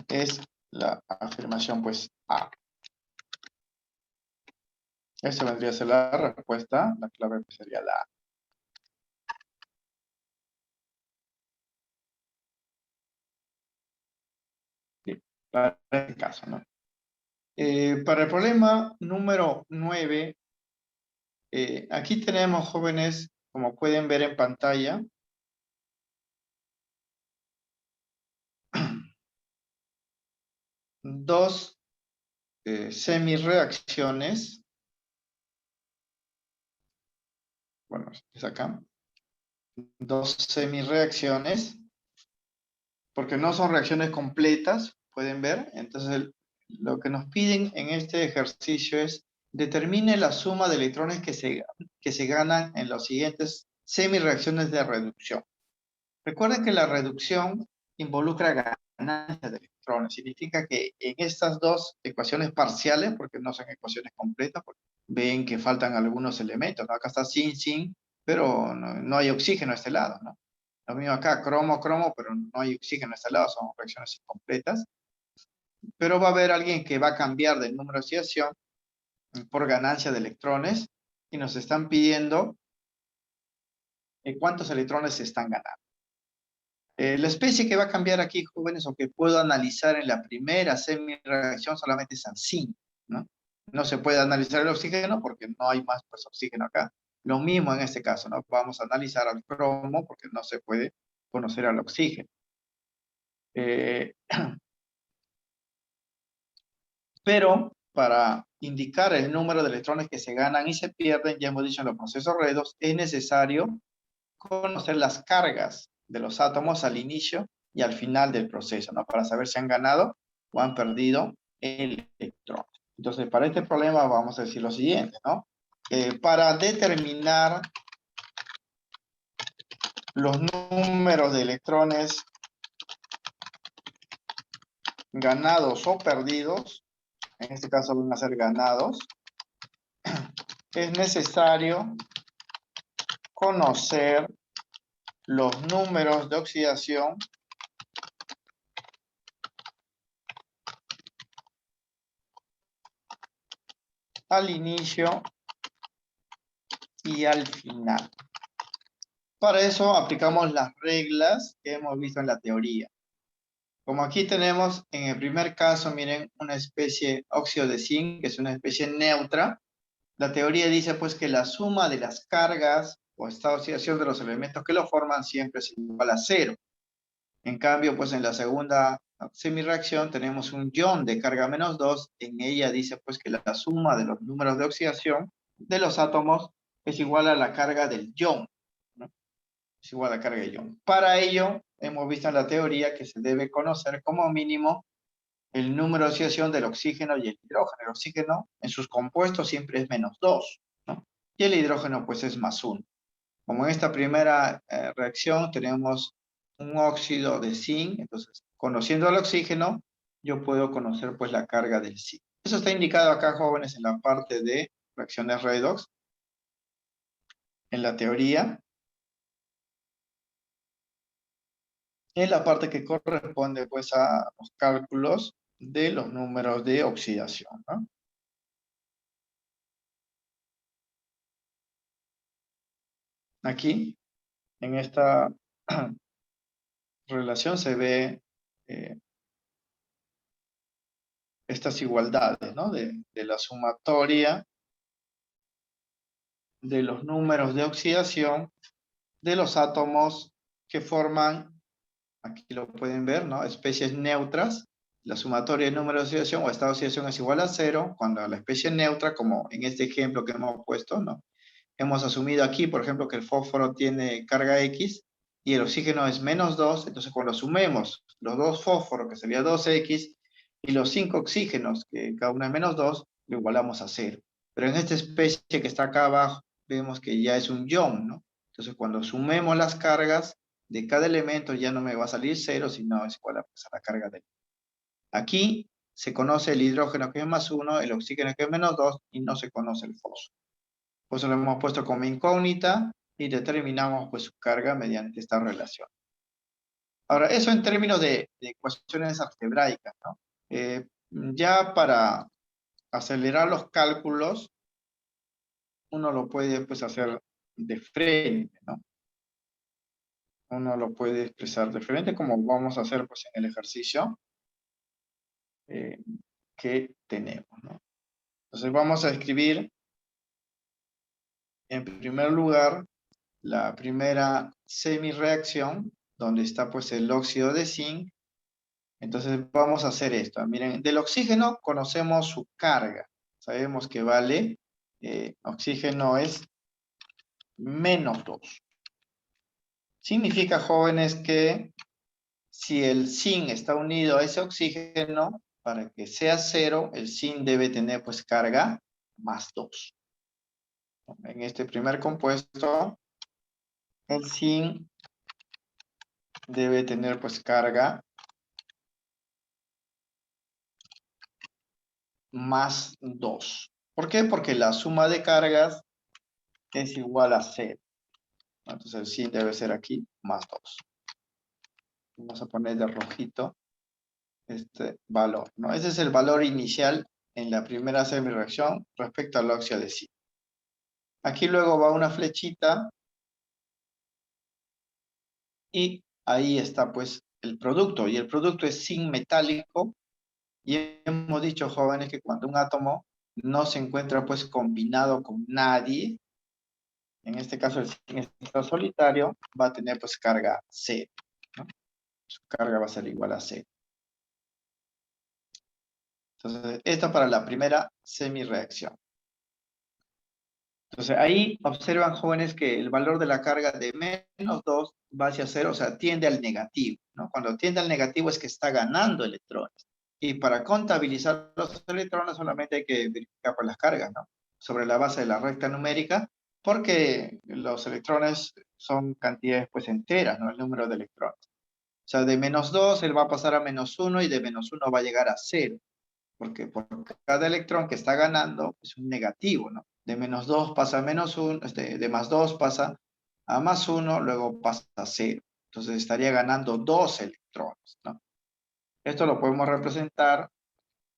es la afirmación, pues, A. Esa vendría a ser la respuesta, la clave pues, sería la A. Bien, para este caso, ¿no? Para el problema número 9, aquí tenemos, jóvenes, como pueden ver en pantalla, dos semireacciones. Bueno, es acá. Dos semireacciones, porque no son reacciones completas, pueden ver. Entonces, lo que nos piden en este ejercicio es determine la suma de electrones que se ganan en las siguientes semireacciones de reducción. Recuerden que la reducción involucra ganancia de electrones. Significa que en estas dos ecuaciones parciales, porque no son ecuaciones completas, porque ven que faltan algunos elementos, ¿no? Acá está sin, pero no hay oxígeno a este lado, ¿no? Lo mismo acá, cromo, pero no hay oxígeno a este lado, son reacciones incompletas. Pero va a haber alguien que va a cambiar de número de oxidación por ganancia de electrones y nos están pidiendo cuántos electrones se están ganando. La especie que va a cambiar aquí, jóvenes, o que puedo analizar en la primera semi-reacción solamente es el zinc, ¿no? No se puede analizar el oxígeno porque no hay más pues, oxígeno acá. Lo mismo en este caso, ¿no? Vamos a analizar al cromo porque no se puede conocer al oxígeno. Eh, pero para indicar el número de electrones que se ganan y se pierden, ya hemos dicho en los procesos redos, es necesario conocer las cargas de los átomos al inicio y al final del proceso, ¿no? Para saber si han ganado o han perdido electrones. Entonces, para este problema vamos a decir lo siguiente, ¿no? Para determinar los números de electrones ganados o perdidos, en este caso van a ser ganados, es necesario conocer los números de oxidación al inicio y al final. Para eso aplicamos las reglas que hemos visto en la teoría. Como aquí tenemos en el primer caso, miren, una especie óxido de zinc, que es una especie neutra. La teoría dice pues que la suma de las cargas o esta oxidación de los elementos que lo forman siempre es igual a cero. En cambio, pues en la segunda semireacción tenemos un ion de carga -2. En ella dice pues que la suma de los números de oxidación de los átomos es igual a la carga del ion, ¿no? Es igual a la carga de ion. Para ello, hemos visto en la teoría que se debe conocer como mínimo el número de oxidación del oxígeno y el hidrógeno. El oxígeno en sus compuestos siempre es -2, ¿no? Y el hidrógeno pues es +1. Como en esta primera reacción tenemos un óxido de zinc, entonces conociendo el oxígeno, yo puedo conocer pues la carga del zinc. Eso está indicado acá, jóvenes, en la parte de reacciones redox, en la teoría, en la parte que corresponde pues a los cálculos de los números de oxidación, ¿no? Aquí, en esta relación se ve eh, estas igualdades, ¿no? De la sumatoria de los números de oxidación de los átomos que forman, aquí lo pueden ver, ¿no? Especies neutras. La sumatoria de número de oxidación o estado de oxidación es igual a cero, cuando la especie neutra, como en este ejemplo que hemos puesto, ¿no? Hemos asumido aquí, por ejemplo, que el fósforo tiene carga X y el oxígeno es -2, entonces cuando sumemos los dos fósforos, que sería 2X, y los 5 oxígenos, que cada uno es -2, lo igualamos a cero. Pero en esta especie que está acá abajo, vemos que ya es un ion, ¿no? Entonces cuando sumemos las cargas de cada elemento ya no me va a salir cero, sino es igual a, pues, a la carga de. Aquí se conoce el hidrógeno que es +1, el oxígeno que es -2 y no se conoce el fósforo. Por eso lo hemos puesto como incógnita y determinamos pues su carga mediante esta relación. Ahora, eso en términos de ecuaciones algebraicas, ¿no? Ya para acelerar los cálculos, uno lo puede pues hacer de frente, ¿no? Uno lo puede expresar de frente como vamos a hacer pues en el ejercicio eh, que tenemos, ¿no? Entonces vamos a escribir en primer lugar la primera semireacción, donde está pues el óxido de zinc. Entonces vamos a hacer esto. Miren, del oxígeno conocemos su carga. Sabemos que vale, oxígeno es -2. Significa, jóvenes, que si el zinc está unido a ese oxígeno, para que sea cero, el zinc debe tener pues carga +2. En este primer compuesto, el zinc debe tener pues carga +2. ¿Por qué? Porque la suma de cargas es igual a 0. Entonces el zinc debe ser aquí +2. Vamos a poner de rojito este valor, ¿no? Ese es el valor inicial en la primera semireacción respecto al óxido de zinc. Aquí luego va una flechita y ahí está pues el producto. Y el producto es zinc metálico. Y hemos dicho, jóvenes, que cuando un átomo no se encuentra pues combinado con nadie, en este caso el zinc está solitario, va a tener pues carga 0, ¿no? Su carga va a ser igual a 0. Entonces, esto para la primera semireacción. Entonces, ahí observan, jóvenes, que el valor de la carga de -2 va hacia 0, o sea, tiende al negativo, ¿no? Cuando tiende al negativo es que está ganando electrones. Y para contabilizar los electrones solamente hay que verificar por las cargas, ¿no? Sobre la base de la recta numérica, porque los electrones son cantidades pues enteras, ¿no? El número de electrones. O sea, de -2 él va a pasar a -1 y de -1 va a llegar a 0. Porque por cada electrón que está ganando es un negativo, ¿no? De -2 pasa a -1, de +2 pasa a +1, luego pasa a 0. Entonces estaría ganando 2 electrones, ¿no? Esto lo podemos representar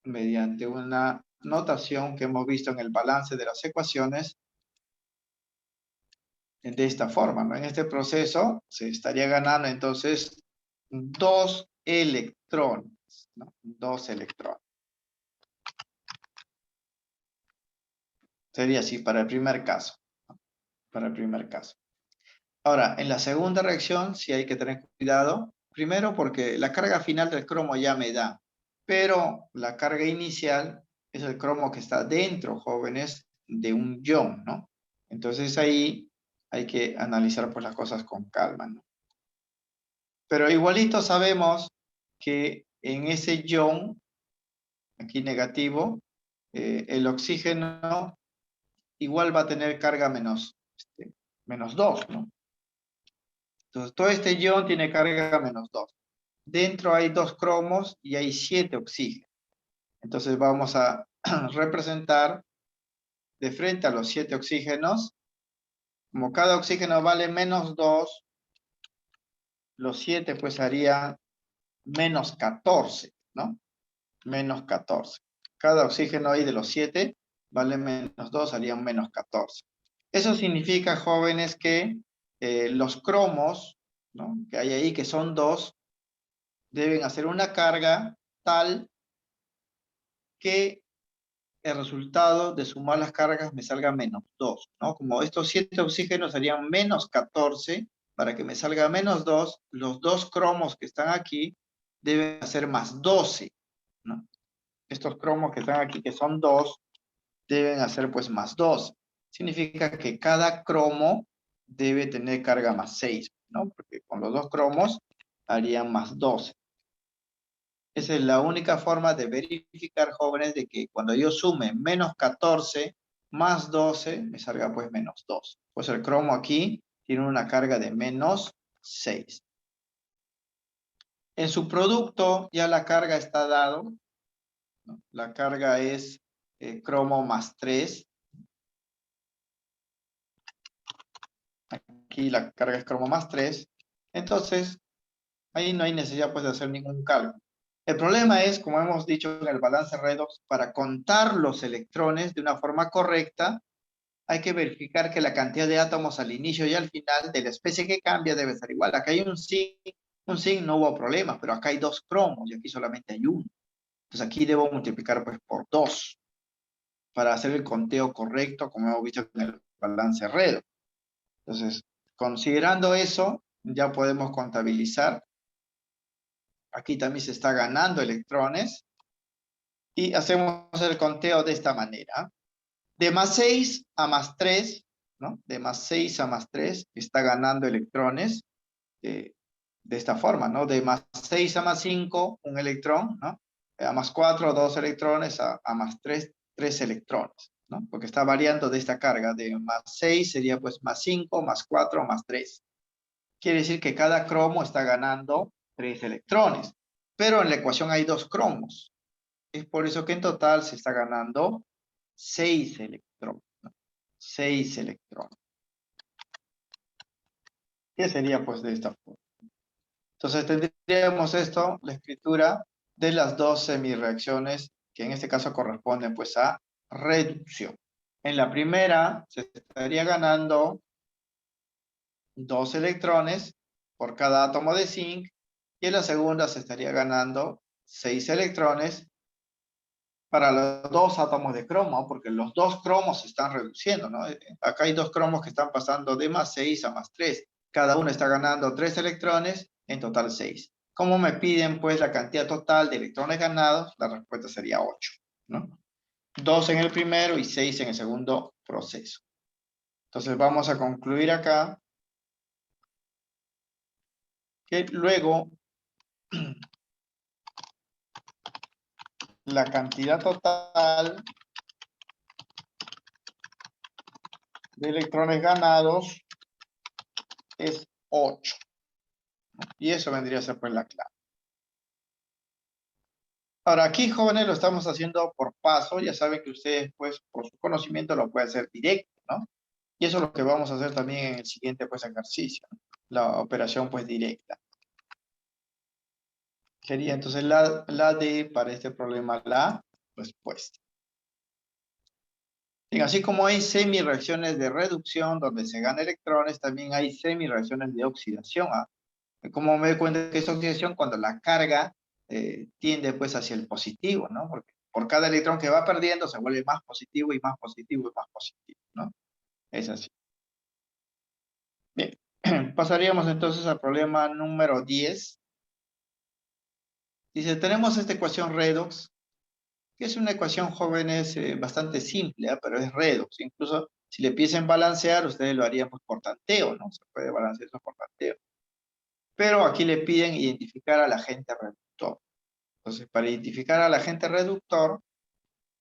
mediante una notación que hemos visto en el balance de las ecuaciones de esta forma, ¿no? En este proceso se estaría ganando entonces 2 electrones, ¿no? 2 electrones. Sería así para el primer caso, ¿no? Para el primer caso. Ahora, en la segunda reacción sí hay que tener cuidado. Primero porque la carga final del cromo ya me da, pero la carga inicial es el cromo que está dentro, jóvenes, de un ion, ¿no? Entonces ahí hay que analizar pues las cosas con calma, ¿no? Pero igualito sabemos que en ese ion, aquí negativo, el oxígeno igual va a tener carga menos menos 2, ¿no? Entonces, todo este ion tiene carga menos 2. Dentro hay 2 cromos y hay 7 oxígenos. Entonces, vamos a representar de frente a los 7 oxígenos. Como cada oxígeno vale menos 2, los 7 pues harían menos 14, ¿no? Menos 14. Cada oxígeno ahí de los 7 vale menos 2, harían menos 14. Eso significa, jóvenes, que los cromos, ¿no?, que hay ahí, que son 2, deben hacer una carga tal que el resultado de sumar las cargas me salga menos 2, ¿no? Como estos 7 oxígenos serían menos 14, para que me salga menos 2, los 2 cromos que están aquí deben hacer más 12, ¿no? Estos cromos que están aquí, que son 2, deben hacer pues más 12. Significa que cada cromo debe tener carga más 6, ¿no? Porque con los 2 cromos harían más 12. Esa es la única forma de verificar, jóvenes, de que cuando yo sume menos 14 más 12, me salga pues menos 2. Pues el cromo aquí tiene una carga de menos 6. En su producto ya la carga está dado, ¿no? La carga es cromo más 3. Aquí la carga es cromo más 3. Entonces, ahí no hay necesidad pues de hacer ningún cálculo. El problema es, como hemos dicho en el balance redox, para contar los electrones de una forma correcta, hay que verificar que la cantidad de átomos al inicio y al final de la especie que cambia debe ser igual. Acá hay un zinc no hubo problema, pero acá hay 2 cromos y aquí solamente hay 1. Entonces aquí debo multiplicar pues por 2 para hacer el conteo correcto, como hemos visto en el balance redox. Entonces, considerando eso, ya podemos contabilizar. Aquí también se está ganando electrones. Y hacemos el conteo de esta manera. De más 6 a más 3, ¿no? De más 6 a más 3 está ganando electrones de esta forma, ¿no? De más 6 a más 5, un electrón, ¿no? A más 4, 2 electrones, a más 3, 3 electrones, ¿no? Porque está variando de esta carga. De más 6 sería pues más 5, más 4, más 3. Quiere decir que cada cromo está ganando 3 electrones. Pero en la ecuación hay 2 cromos. Es por eso que en total se está ganando 6 electrones, ¿no? 6 electrones. ¿Qué sería pues de esta forma? Entonces tendríamos esto, la escritura de las 2 semirreacciones, que en este caso corresponden pues a reducción. En la primera se estaría ganando 2 electrones por cada átomo de zinc, y en la segunda se estaría ganando 6 electrones para los 2 átomos de cromo, porque los 2 cromos se están reduciendo, ¿no? Acá hay 2 cromos que están pasando de más 6 a más 3. Cada uno está ganando 3 electrones, en total 6. ¿Cómo me piden pues la cantidad total de electrones ganados? La respuesta sería 8, ¿no? 2 en el primero y 6 en el segundo proceso. Entonces vamos a concluir acá que luego la cantidad total de electrones ganados es 8. Y eso vendría a ser pues la clave. Ahora aquí, jóvenes, lo estamos haciendo por paso. Ya saben que ustedes pues por su conocimiento lo pueden hacer directo, ¿no? Y eso es lo que vamos a hacer también en el siguiente pues ejercicio, ¿no? La operación pues directa. Sería entonces la D para este problema la respuesta. Bien, así como hay semireacciones de reducción donde se gana electrones, también hay semireacciones de oxidación. Como me doy cuenta que esta oxidación cuando la carga tiende pues hacia el positivo, ¿no? Porque por cada electrón que va perdiendo se vuelve más positivo y más positivo y más positivo, ¿no? Es así. Bien, pasaríamos entonces al problema número 10. Dice, tenemos esta ecuación redox, que es una ecuación, jóvenes, bastante simple, pero es redox. Incluso si le empiecen balancear, ustedes lo harían pues, por tanteo, ¿no? Se puede balancear eso por tanteo. Pero aquí le piden identificar al agente reductor. Entonces, para identificar al agente reductor,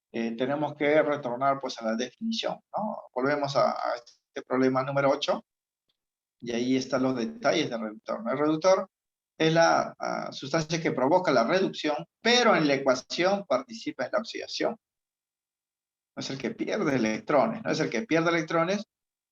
tenemos que retornar pues a la definición, ¿no? Volvemos a este problema número 8. Y ahí están los detalles del reductor, ¿no? El reductor es la sustancia que provoca la reducción, pero en la ecuación participa en la oxidación. No es el que pierde electrones, no es el que pierde electrones,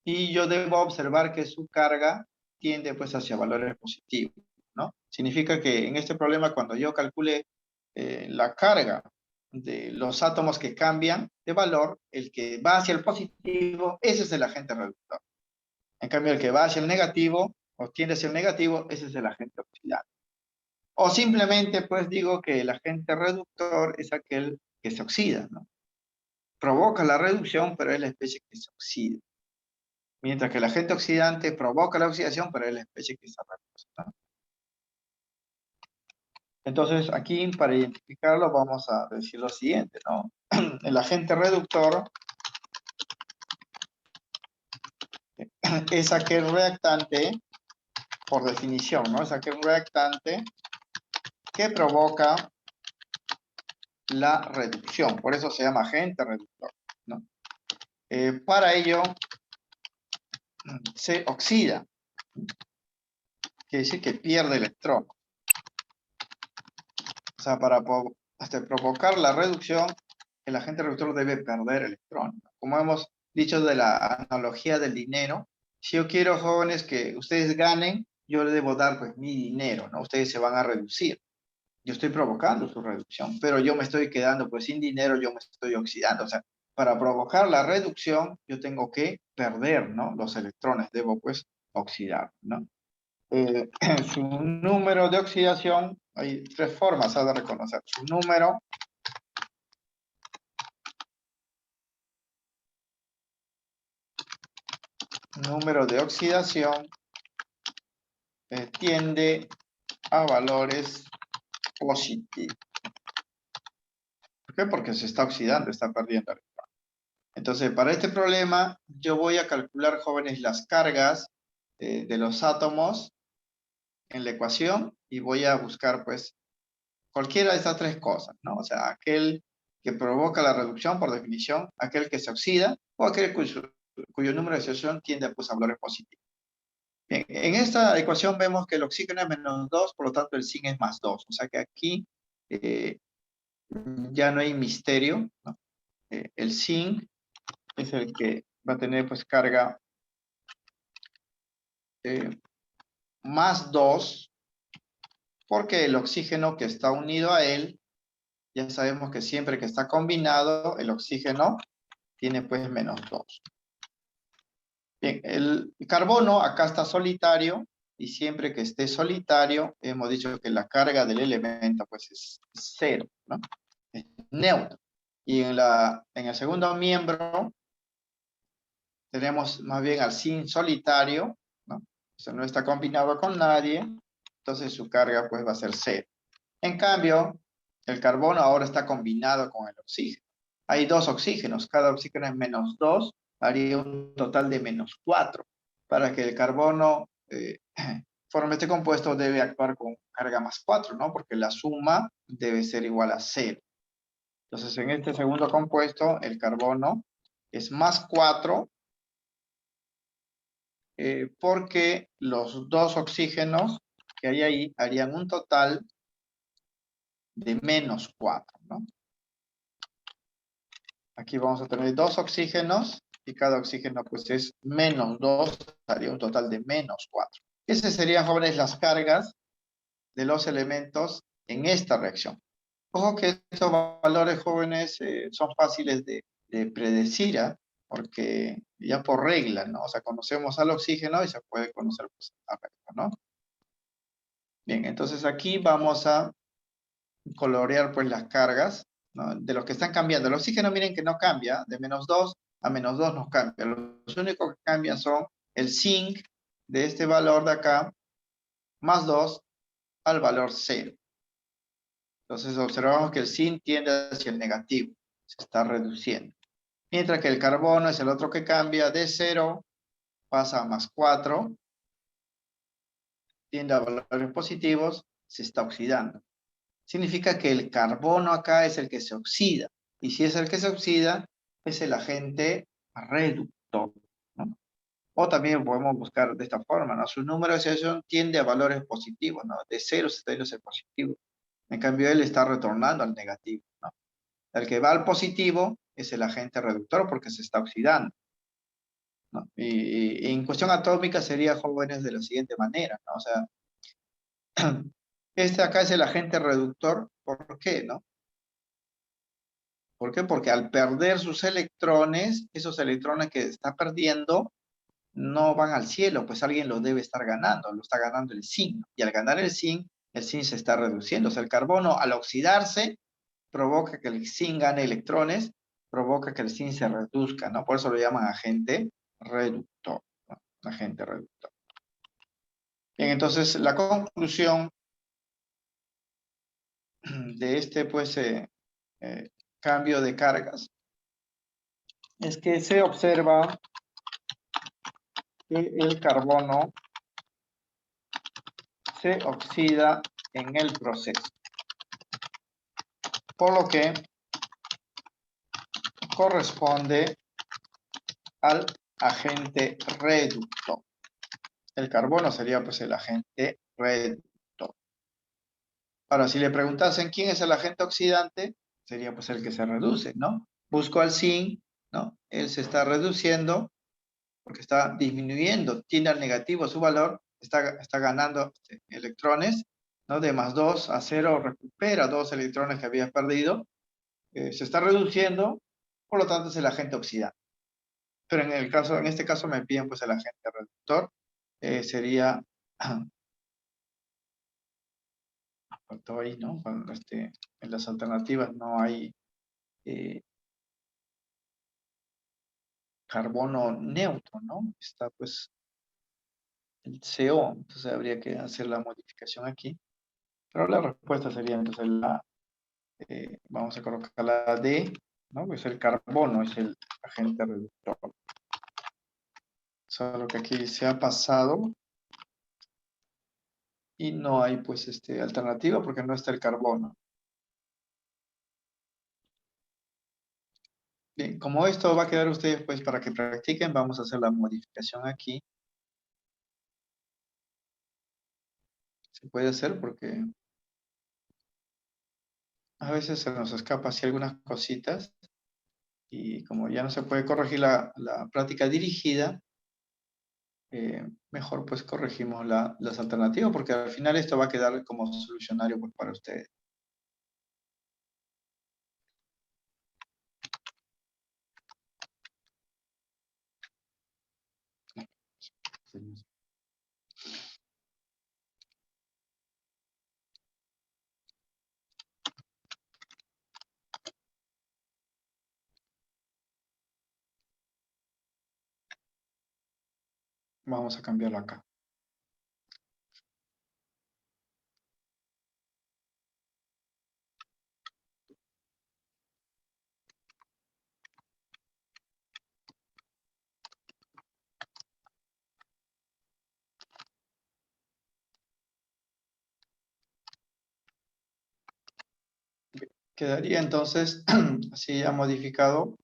y yo debo observar que su carga tiende pues hacia valores positivos, ¿no? Significa que en este problema, cuando yo calcule la carga de los átomos que cambian de valor, el que va hacia el positivo, ese es el agente reductor. En cambio, el que va hacia el negativo, o tiende hacia el negativo, ese es el agente oxidante. O simplemente, pues digo que el agente reductor es aquel que se oxida, ¿no? Provoca la reducción, pero es la especie que se oxida. Mientras que el agente oxidante provoca la oxidación, pero es la especie que se reduce, ¿no? Entonces, aquí, para identificarlo, vamos a decir lo siguiente, ¿no? El agente reductor es aquel reactante, por definición, ¿no? Es aquel reactante que provoca la reducción. Por eso se llama agente reductor, ¿no? Para ello, se oxida. Quiere decir que pierde electrón. O sea, para provocar la reducción, el agente reductor debe perder electrón. Como hemos dicho de la analogía del dinero, si yo quiero, jóvenes, que ustedes ganen, yo les debo dar pues mi dinero, ¿no? Ustedes se van a reducir. Yo estoy provocando su reducción, pero yo me estoy quedando pues sin dinero, yo me estoy oxidando. O sea, para provocar la reducción, yo tengo que perder, ¿no? Los electrones, debo pues oxidar, ¿no? Su número de oxidación, hay tres formas de reconocer su número de oxidación tiende a valores positivos. ¿Por qué? Porque se está oxidando, está perdiendo electrones. Entonces, para este problema, yo voy a calcular, jóvenes, las cargas de los átomos en la ecuación, y voy a buscar, pues, cualquiera de estas tres cosas, ¿no? O sea, aquel que provoca la reducción, por definición, aquel que se oxida, o aquel cuyo número de oxidación tiende pues, a valores positivos. Bien, en esta ecuación vemos que el oxígeno es -2, por lo tanto el zinc es +2. O sea que aquí ya no hay misterio, ¿no? El zinc es el que va a tener pues carga +2, porque el oxígeno que está unido a él, ya sabemos que siempre que está combinado, el oxígeno tiene pues -2. Bien, el carbono acá está solitario, y siempre que esté solitario, hemos dicho que la carga del elemento pues es 0, ¿no? Es neutro. Y en el segundo miembro tenemos más bien al zinc solitario, ¿no? O sea, no está combinado con nadie, entonces su carga pues va a ser 0. En cambio, el carbono ahora está combinado con el oxígeno. Hay dos oxígenos, cada oxígeno es -2, haría un total de -4. Para que el carbono forme este compuesto, debe actuar con carga +4, ¿no? Porque la suma debe ser igual a 0. Entonces, en este segundo compuesto, el carbono es +4, porque los dos oxígenos que hay ahí harían un total de -4, ¿no? Aquí vamos a tener dos oxígenos, y cada oxígeno pues es -2, haría un total de -4. Esas serían, jóvenes, las cargas de los elementos en esta reacción. Ojo que estos valores, jóvenes, son fáciles de predecir, ¿eh? Porque ya por regla, ¿no? O sea, conocemos al oxígeno y se puede conocer pues, la regla, ¿no? Bien, entonces aquí vamos a colorear pues las cargas, ¿no? De los que están cambiando. El oxígeno, miren que no cambia, de -2 a -2 no cambia. Los únicos que cambian son el zinc, de este valor de acá, +2, al valor 0. Entonces observamos que el zinc tiende hacia el negativo, se está reduciendo. Mientras que el carbono es el otro que cambia, de 0 pasa a +4, tiende a valores positivos, se está oxidando. Significa que el carbono acá es el que se oxida. Y si es el que se oxida, es el agente reductor, ¿no? O también podemos buscar de esta forma, ¿no? Su número de asociación tiende a valores positivos, ¿no? De 0 está yendo a positivo. En cambio, él está retornando al negativo, ¿no? El que va al positivo es el agente reductor porque se está oxidando, ¿no? Y en cuestión atómica sería, jóvenes, de la siguiente manera, ¿no? O sea, este acá es el agente reductor. ¿Por qué, no? ¿Por qué? Porque al perder sus electrones, esos electrones que está perdiendo no van al cielo, pues alguien lo debe estar ganando, lo está ganando el zinc. Y al ganar el zinc se está reduciendo. O sea, el carbono al oxidarse provoca que el zinc gane electrones, provoca que el zinc se reduzca, ¿no? Por eso lo llaman agente reductor, ¿no? Agente reductor. Bien, entonces la conclusión de este, pues, cambio de cargas es que se observa que el carbono se oxida en el proceso, por lo que corresponde al agente reductor. El carbono sería pues el agente reductor. Ahora, si le preguntasen quién es el agente oxidante, sería pues el que se reduce, ¿no? Busco al zinc, ¿no? Él se está reduciendo porque está disminuyendo, tiende al negativo su valor, está ganando electrones, ¿no? De +2 a 0 recupera 2 electrones que había perdido, se está reduciendo, por lo tanto es el agente oxidante. Pero en este caso me piden pues el agente reductor, sería, faltó ahí, ¿no? Cuando en las alternativas no hay carbono neutro, ¿no? Está pues el CO, entonces habría que hacer la modificación aquí. Pero la respuesta sería entonces vamos a colocar la D, ¿no? Pues el carbono es el agente reductor. Solo que aquí se ha pasado y no hay pues alternativa porque no está el carbono. Bien, como esto va a quedar ustedes pues para que practiquen, vamos a hacer la modificación aquí. Se puede hacer porque a veces se nos escapa así algunas cositas y como ya no se puede corregir la práctica dirigida, mejor pues corregimos las alternativas porque al final esto va a quedar como solucionario pues para ustedes. Vamos a cambiarlo acá. Quedaría entonces así ya modificado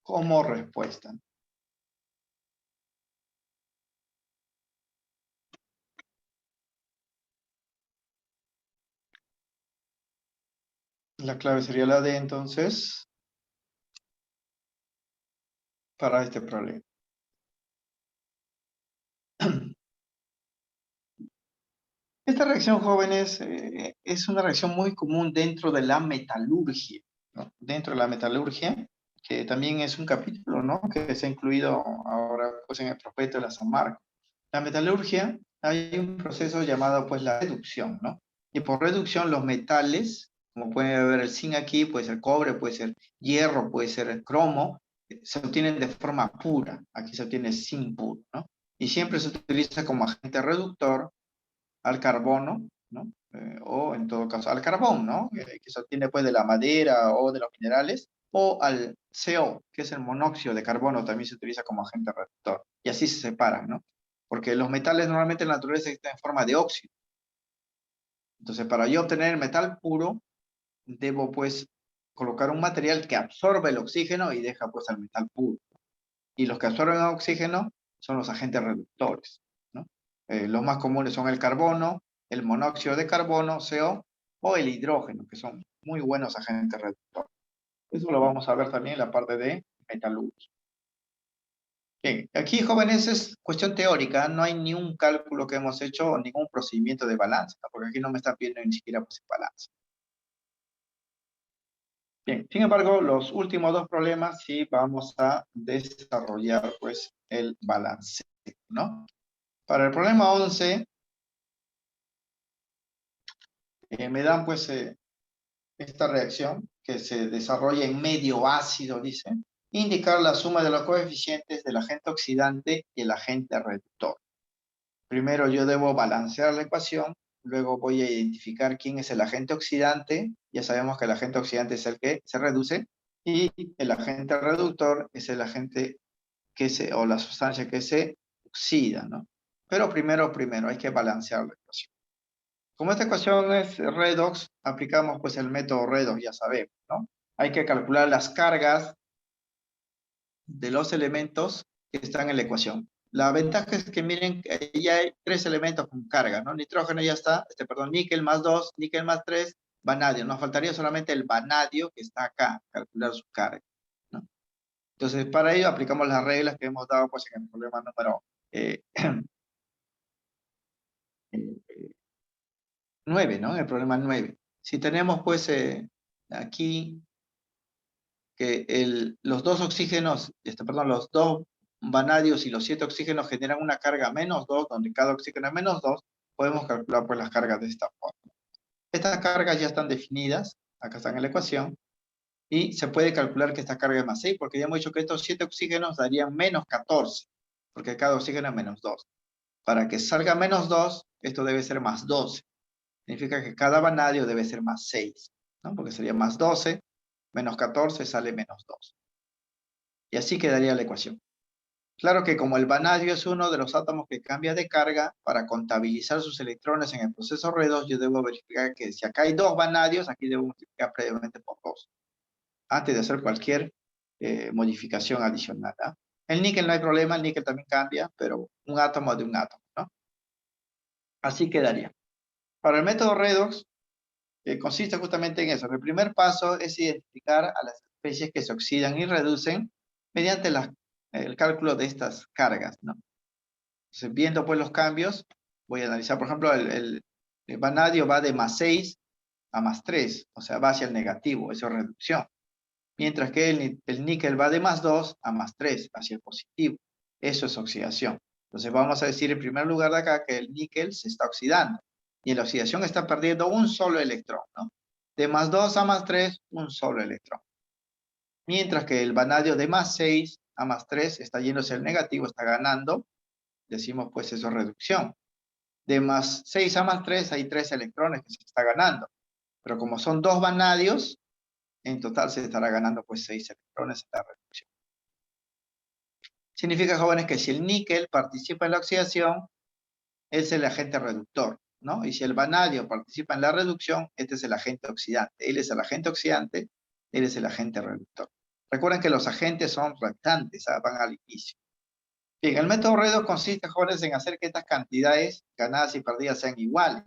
como respuesta. La clave sería la D entonces para este problema. Esta reacción, jóvenes, es una reacción muy común dentro de la metalurgia, ¿no? Dentro de la metalurgia, que también es un capítulo, ¿no? Que se ha incluido ahora pues, en el prospecto de la San Marcos. La metalurgia, hay un proceso llamado pues la reducción, ¿no? Y por reducción los metales, como pueden ver el zinc aquí, puede ser cobre, puede ser hierro, puede ser cromo, se obtienen de forma pura. Aquí se obtiene zinc puro, ¿no? Y siempre se utiliza como agente reductor al carbono, ¿no? O en todo caso al carbón, ¿no? Que se obtiene pues de la madera o de los minerales, o al CO, que es el monóxido de carbono, también se utiliza como agente reductor. Y así se separan, ¿no? Porque los metales normalmente en la naturaleza están en forma de óxido. Entonces, para yo obtener el metal puro, debo pues colocar un material que absorbe el oxígeno y deja pues el metal puro. Y los que absorben el oxígeno son los agentes reductores, ¿no? Los más comunes son el carbono, el monóxido de carbono, CO, o el hidrógeno, que son muy buenos agentes reductores. Eso lo vamos a ver también en la parte de metalurgia. Bien, aquí, jóvenes, es cuestión teórica, no hay ni un cálculo que hemos hecho o ningún procedimiento de balance, ¿no? Porque aquí no me está pidiendo ni siquiera pues, el balance. Bien, sin embargo, los últimos dos problemas sí vamos a desarrollar pues el balance, ¿no? Para el problema 11, me dan pues esta reacción que se desarrolla en medio ácido, dice, indicar la suma de los coeficientes del agente oxidante y el agente reductor. Primero yo debo balancear la ecuación, luego voy a identificar quién es el agente oxidante, ya sabemos que el agente oxidante es el que se reduce, y el agente reductor es el agente o la sustancia que se oxida, ¿no? Pero primero hay que balancear la ecuación. Como esta ecuación es redox, aplicamos pues el método redox, ya sabemos, ¿no? Hay que calcular las cargas de los elementos que están en la ecuación. La ventaja es que miren, ya hay tres elementos con carga, ¿no? Nitrógeno ya está, níquel más 2, níquel más 3, vanadio. Nos faltaría solamente el vanadio que está acá, calcular su carga, ¿no? Entonces, para ello aplicamos las reglas que hemos dado pues en el problema número 9, ¿no? En el problema 9. Si tenemos pues aquí que los dos oxígenos, perdón, los dos vanadios y los 7 oxígenos generan una carga -2, donde cada oxígeno es -2, podemos calcular pues las cargas de esta forma. Estas cargas ya están definidas, acá están en la ecuación, y se puede calcular que esta carga es más 6, porque ya hemos dicho que estos 7 oxígenos darían -14, porque cada oxígeno es -2. Para que salga -2, esto debe ser más 12. Significa que cada vanadio debe ser más 6, ¿no? Porque sería más 12, menos 14 sale -2. Y así quedaría la ecuación. Claro que como el vanadio es uno de los átomos que cambia de carga, para contabilizar sus electrones en el proceso redox, yo debo verificar que si acá hay 2 vanadios, aquí debo multiplicar previamente por 2, antes de hacer cualquier modificación adicional, ¿ah? El níquel no hay problema, el níquel también cambia, pero un átomo de un átomo, ¿no? Así quedaría. Para el método redox, consiste justamente en eso. El primer paso es identificar a las especies que se oxidan y reducen mediante el cálculo de estas cargas, ¿no? Entonces, viendo pues los cambios, voy a analizar, por ejemplo, el vanadio va de +6 a +3, o sea, va hacia el negativo, eso es reducción. Mientras que el níquel va de +2 a +3, hacia el positivo. Eso es oxidación. Entonces vamos a decir en primer lugar de acá que el níquel se está oxidando. Y en la oxidación está perdiendo un solo electrón, ¿no? De +2 a +3, un solo electrón. Mientras que el vanadio de +6 a +3 está yéndose al negativo, está ganando. Decimos pues eso es reducción. De +6 a +3 hay 3 electrones que se está ganando. Pero como son 2 vanadios, en total se estará ganando pues 6 electrones en la reducción. Significa, jóvenes, que si el níquel participa en la oxidación, es el agente reductor, ¿no? Y si el vanadio participa en la reducción, este es el agente oxidante. Él es el agente oxidante, él es el agente reductor. Recuerden que los agentes son reactantes, van al inicio. Bien, el método redox consiste, jóvenes, en hacer que estas cantidades ganadas y perdidas sean iguales.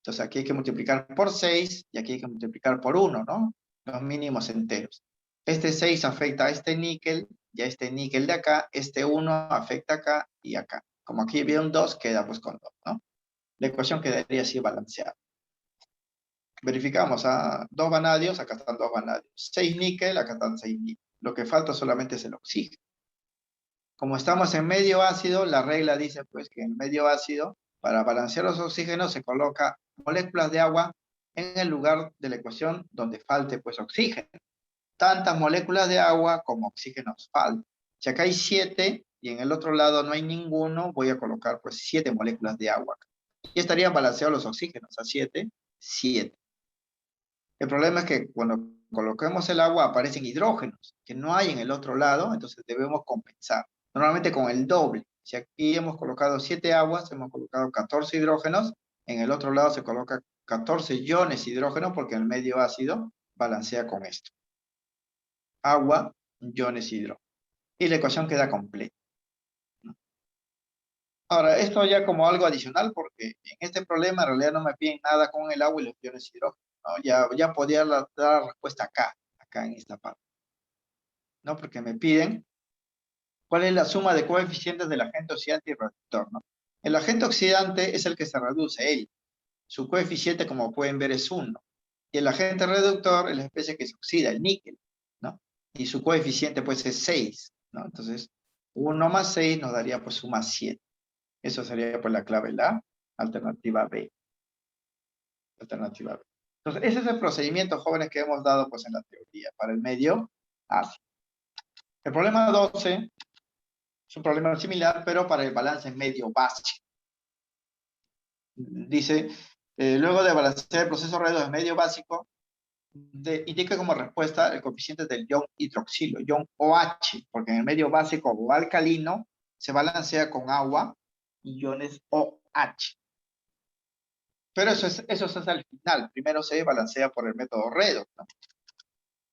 Entonces aquí hay que multiplicar por 6 y aquí hay que multiplicar por 1, ¿no? Los mínimos enteros. Este 6 afecta a este níquel y a este níquel de acá. Este 1 afecta acá y acá. Como aquí había un 2, queda pues con 2, ¿no? La ecuación quedaría así balanceada. Verificamos a 2 vanadios, acá están 2 vanadios. 6 níquel, acá están 6 níquel. Lo que falta solamente es el oxígeno. Como estamos en medio ácido, la regla dice pues que en medio ácido, para balancear los oxígenos, se coloca moléculas de agua en el lugar de la ecuación donde falte pues oxígeno. Tantas moléculas de agua como oxígenos faltan. Si acá hay 7 y en el otro lado no hay ninguno, voy a colocar pues 7 moléculas de agua. Y estarían balanceados los oxígenos a 7, 7. El problema es que cuando coloquemos el agua aparecen hidrógenos que no hay en el otro lado, entonces debemos compensar. Normalmente con el doble. Si aquí hemos colocado 7 aguas, hemos colocado 14 hidrógenos, en el otro lado se coloca 14 iones hidrógeno porque el medio ácido balancea con esto. Agua, iones hidrógeno. Y la ecuación queda completa. Ahora, esto ya como algo adicional, porque en este problema en realidad no me piden nada con el agua y los iones hidrógeno, ¿no? Ya podía dar la respuesta acá en esta parte, ¿no? Porque me piden cuál es la suma de coeficientes del agente oxidante y reductor, ¿no? El agente oxidante es el que se reduce, él. Su coeficiente, como pueden ver, es 1. Y el agente reductor es la especie que se oxida, el níquel, ¿no? Y su coeficiente, pues, es 6, ¿no? Entonces, 1 más 6 nos daría, pues, suma 7. Eso sería, pues, la clave, la alternativa B. Alternativa B. Entonces, ese es el procedimiento, jóvenes, que hemos dado, pues, en la teoría para el medio ácido. El problema 12 es un problema similar, pero para el balance medio básico. Dice, luego de balancear el proceso redox de medio básico, indica como respuesta el coeficiente del ion hidroxilo, ion OH, porque en el medio básico o alcalino se balancea con agua, iones OH. Pero eso es al final. Primero se balancea por el método redox, ¿no?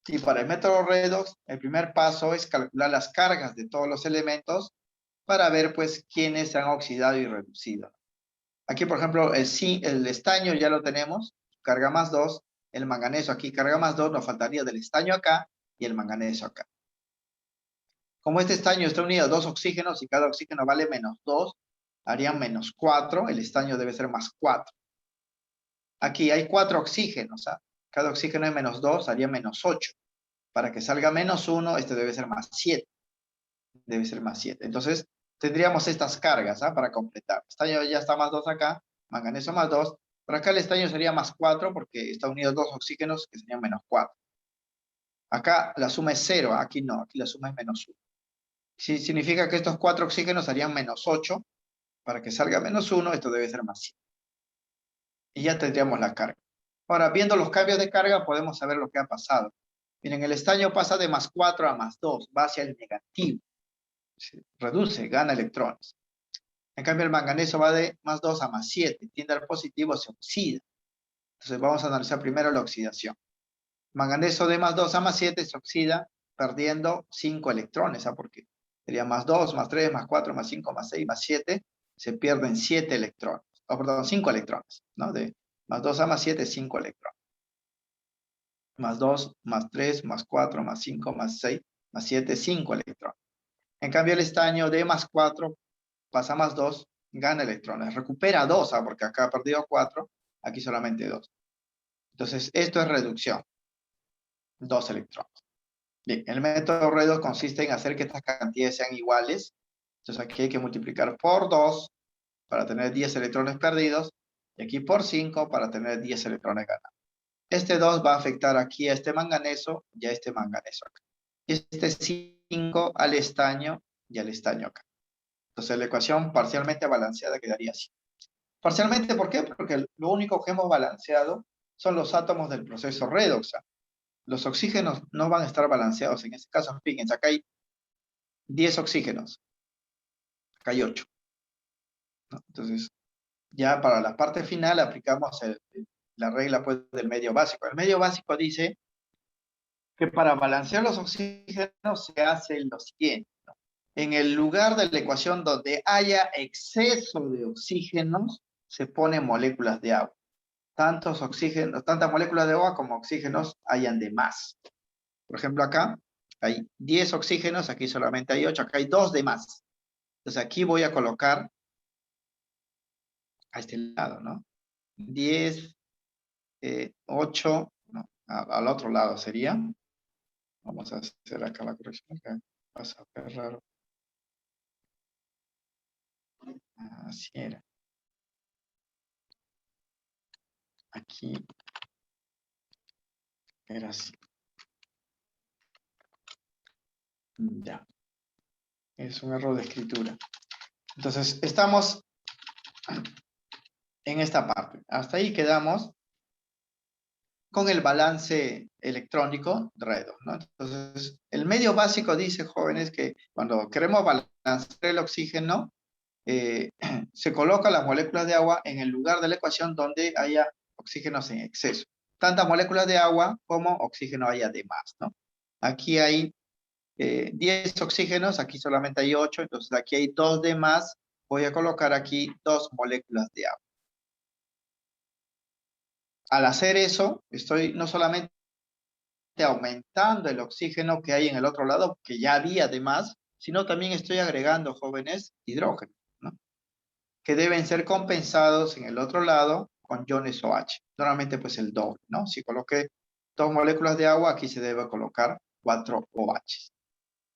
Y para el método redox, el primer paso es calcular las cargas de todos los elementos para ver, pues, quiénes se han oxidado y reducido. Aquí, por ejemplo, el estaño ya lo tenemos, carga más 2, el manganeso aquí carga más 2, nos faltaría del estaño acá y el manganeso acá. Como este estaño está unido a dos oxígenos y cada oxígeno vale menos 2, harían menos 4, el estaño debe ser más 4. Aquí hay 4 oxígenos, ¿ah? Cada oxígeno es menos 2, haría menos 8. Para que salga menos 1, este debe ser más 7. Debe ser más 7. Entonces, tendríamos estas cargas, ¿ah? Para completar. Estaño ya está más 2 acá, manganeso más 2. Por acá el estaño sería más 4 porque está unido a dos oxígenos que serían menos 4. Acá la suma es 0, aquí no, aquí la suma es menos 1. Sí, significa que estos 4 oxígenos harían menos 8. Para que salga menos 1, esto debe ser más 7. Y ya tendríamos la carga. Ahora, viendo los cambios de carga, podemos saber lo que ha pasado. Miren, el estaño pasa de más 4 a más 2, va hacia el negativo. Se reduce, gana electrones. En cambio, el manganeso va de más 2 a más 7, tiende al positivo, se oxida. Entonces vamos a analizar primero la oxidación. Manganeso de más 2 a más 7 se oxida perdiendo 5 electrones, ¿ah? Porque sería más 2, más 3, más 4, más 5, más 6, más 7, se pierden 7 electrones. Oh, perdón, 5 electrones, ¿no? De más 2 a más 7, 5 electrones. Más 2, más 3, más 4, más 5, más 6, más 7, 5 electrones. En cambio, el estaño de más 4 pasa a más 2, gana electrones. Recupera 2, ¿ah? Porque acá ha perdido 4, aquí solamente 2. Entonces, esto es reducción. 2 electrones. Bien, el método redox consiste en hacer que estas cantidades sean iguales. Entonces aquí hay que multiplicar por 2 para tener 10 electrones perdidos. Y aquí por 5 para tener 10 electrones ganados. Este 2 va a afectar aquí a este manganeso y a este manganeso acá. Y este 5 al estaño y al estaño acá. Entonces la ecuación parcialmente balanceada quedaría así. Parcialmente, ¿por qué? Porque lo único que hemos balanceado son los átomos del proceso redox. Los oxígenos no van a estar balanceados. En este caso, fíjense, acá hay 10 oxígenos. Acá hay 8. ¿No? Entonces, ya para la parte final aplicamos la regla, pues, del medio básico. El medio básico dice que para balancear los oxígenos se hace lo siguiente, ¿no? En el lugar de la ecuación donde haya exceso de oxígenos, se ponen moléculas de agua. Tantos oxígenos, tantas moléculas de agua como oxígenos hayan de más. Por ejemplo, acá hay 10 oxígenos, aquí solamente hay 8, acá hay 2 de más. Entonces aquí voy a colocar a este lado, ¿no? 10, 8, no, al otro lado sería. Vamos a hacer acá la corrección, acá pasa a ver raro. Así era. Aquí era así. Ya. Es un error de escritura. Entonces, estamos en esta parte. Hasta ahí quedamos con el balance electrónico redox, ¿no? Entonces, el medio básico dice, jóvenes, que cuando queremos balancear el oxígeno, se colocan las moléculas de agua en el lugar de la ecuación donde haya oxígenos en exceso. Tantas moléculas de agua como oxígeno haya de más, ¿no? Aquí hay 10 oxígenos, aquí solamente hay 8, entonces aquí hay 2 de más voy a colocar aquí 2 moléculas de agua. Al hacer eso, estoy no solamente aumentando el oxígeno que hay en el otro lado, que ya había además, sino también estoy agregando, jóvenes, hidrógeno, ¿no? Que deben ser compensados en el otro lado con iones OH. Normalmente pues el doble, ¿no? Si coloqué 2 moléculas de agua, aquí se debe colocar 4 OH.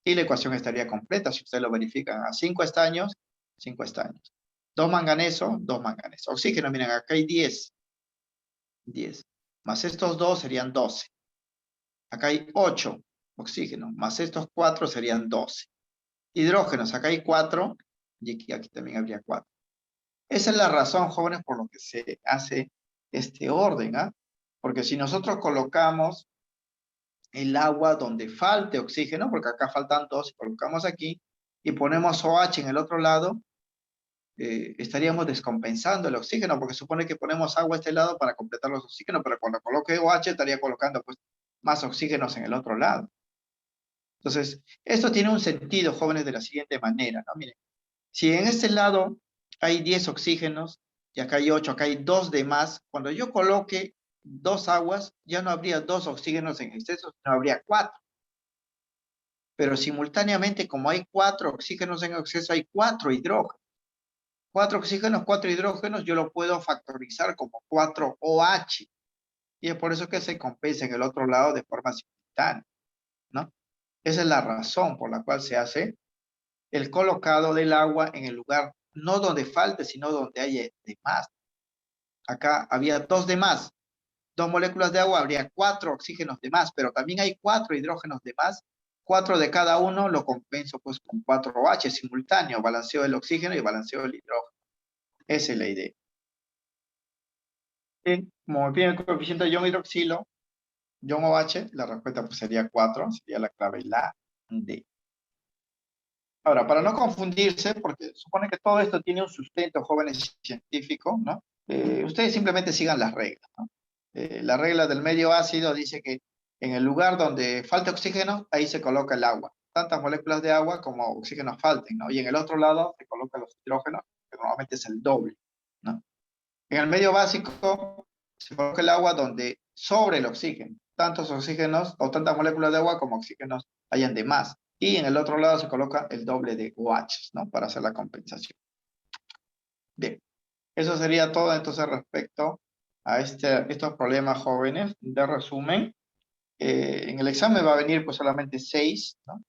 Y la ecuación estaría completa. Si ustedes lo verifican a 5 estaños, 5 estaños. 2 manganeso, 2 manganeso. Oxígeno, miren, acá hay 10. 10. Más estos 2 serían 12. Acá hay 8 oxígeno, más estos 4 serían 12. Hidrógenos, acá hay 4 y aquí también habría 4. Esa es la razón, jóvenes, por lo que se hace este orden, ¿ah? Porque si nosotros colocamos el agua donde falte oxígeno, porque acá faltan 2, colocamos aquí, y ponemos OH en el otro lado, estaríamos descompensando el oxígeno, porque supone que ponemos agua a este lado para completar los oxígenos, pero cuando coloque OH estaría colocando pues más oxígenos en el otro lado. Entonces, esto tiene un sentido, jóvenes, de la siguiente manera, ¿no? Miren, si en este lado hay 10 oxígenos y acá hay 8, acá hay 2 de más, cuando yo coloque 2 aguas, ya no habría 2 oxígenos en exceso, sino habría 4. Pero simultáneamente, como hay 4 oxígenos en exceso, hay 4 hidrógenos. 4 oxígenos, 4 hidrógenos, yo lo puedo factorizar como 4 OH. Y es por eso que se compensa en el otro lado de forma simultánea, ¿no? Esa es la razón por la cual se hace el colocado del agua en el lugar, no donde falte, sino donde haya de más. Acá había 2 de más, 2 moléculas de agua, habría 4 oxígenos de más, pero también hay 4 hidrógenos de más, 4 de cada uno lo compenso pues con 4 OH simultáneo, balanceo del oxígeno y balanceo del hidrógeno. Esa es la idea. Bien, como me piden el coeficiente de ion hidroxilo, ion OH, la respuesta pues sería 4, sería la clave la D. Ahora, para no confundirse, porque supone que todo esto tiene un sustento, jóvenes científicos, ¿no? Ustedes simplemente sigan las reglas, ¿no? La regla del medio ácido dice que en el lugar donde falta oxígeno, ahí se coloca el agua. Tantas moléculas de agua como oxígeno falten, ¿no? Y en el otro lado se colocan los hidrógenos, que normalmente es el doble, ¿no? En el medio básico se coloca el agua donde sobre el oxígeno. Tantos oxígenos o tantas moléculas de agua como oxígenos hayan de más. Y en el otro lado se coloca el doble de OH, ¿no? Para hacer la compensación. Bien, eso sería todo entonces respecto a estos problemas jóvenes de resumen. En el examen va a venir pues solamente 6, ¿no?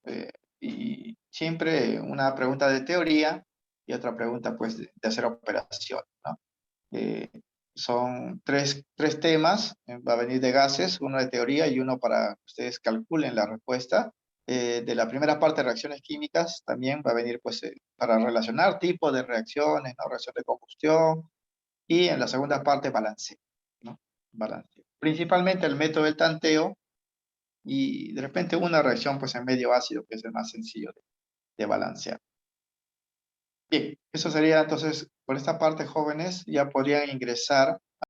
Y siempre una pregunta de teoría y otra pregunta pues de hacer operaciones, ¿no? Eh, son tres temas, va a venir de gases, uno de teoría y uno para que ustedes calculen la respuesta. De la primera parte de reacciones químicas también va a venir pues para relacionar tipos de reacciones, ¿no? Reacción de combustión, y en la segunda parte balanceo, ¿no? Balanceo. Principalmente el método del tanteo y de repente una reacción pues en medio ácido que es el más sencillo de balancear. Bien, eso sería entonces, por esta parte, jóvenes, ya podrían ingresar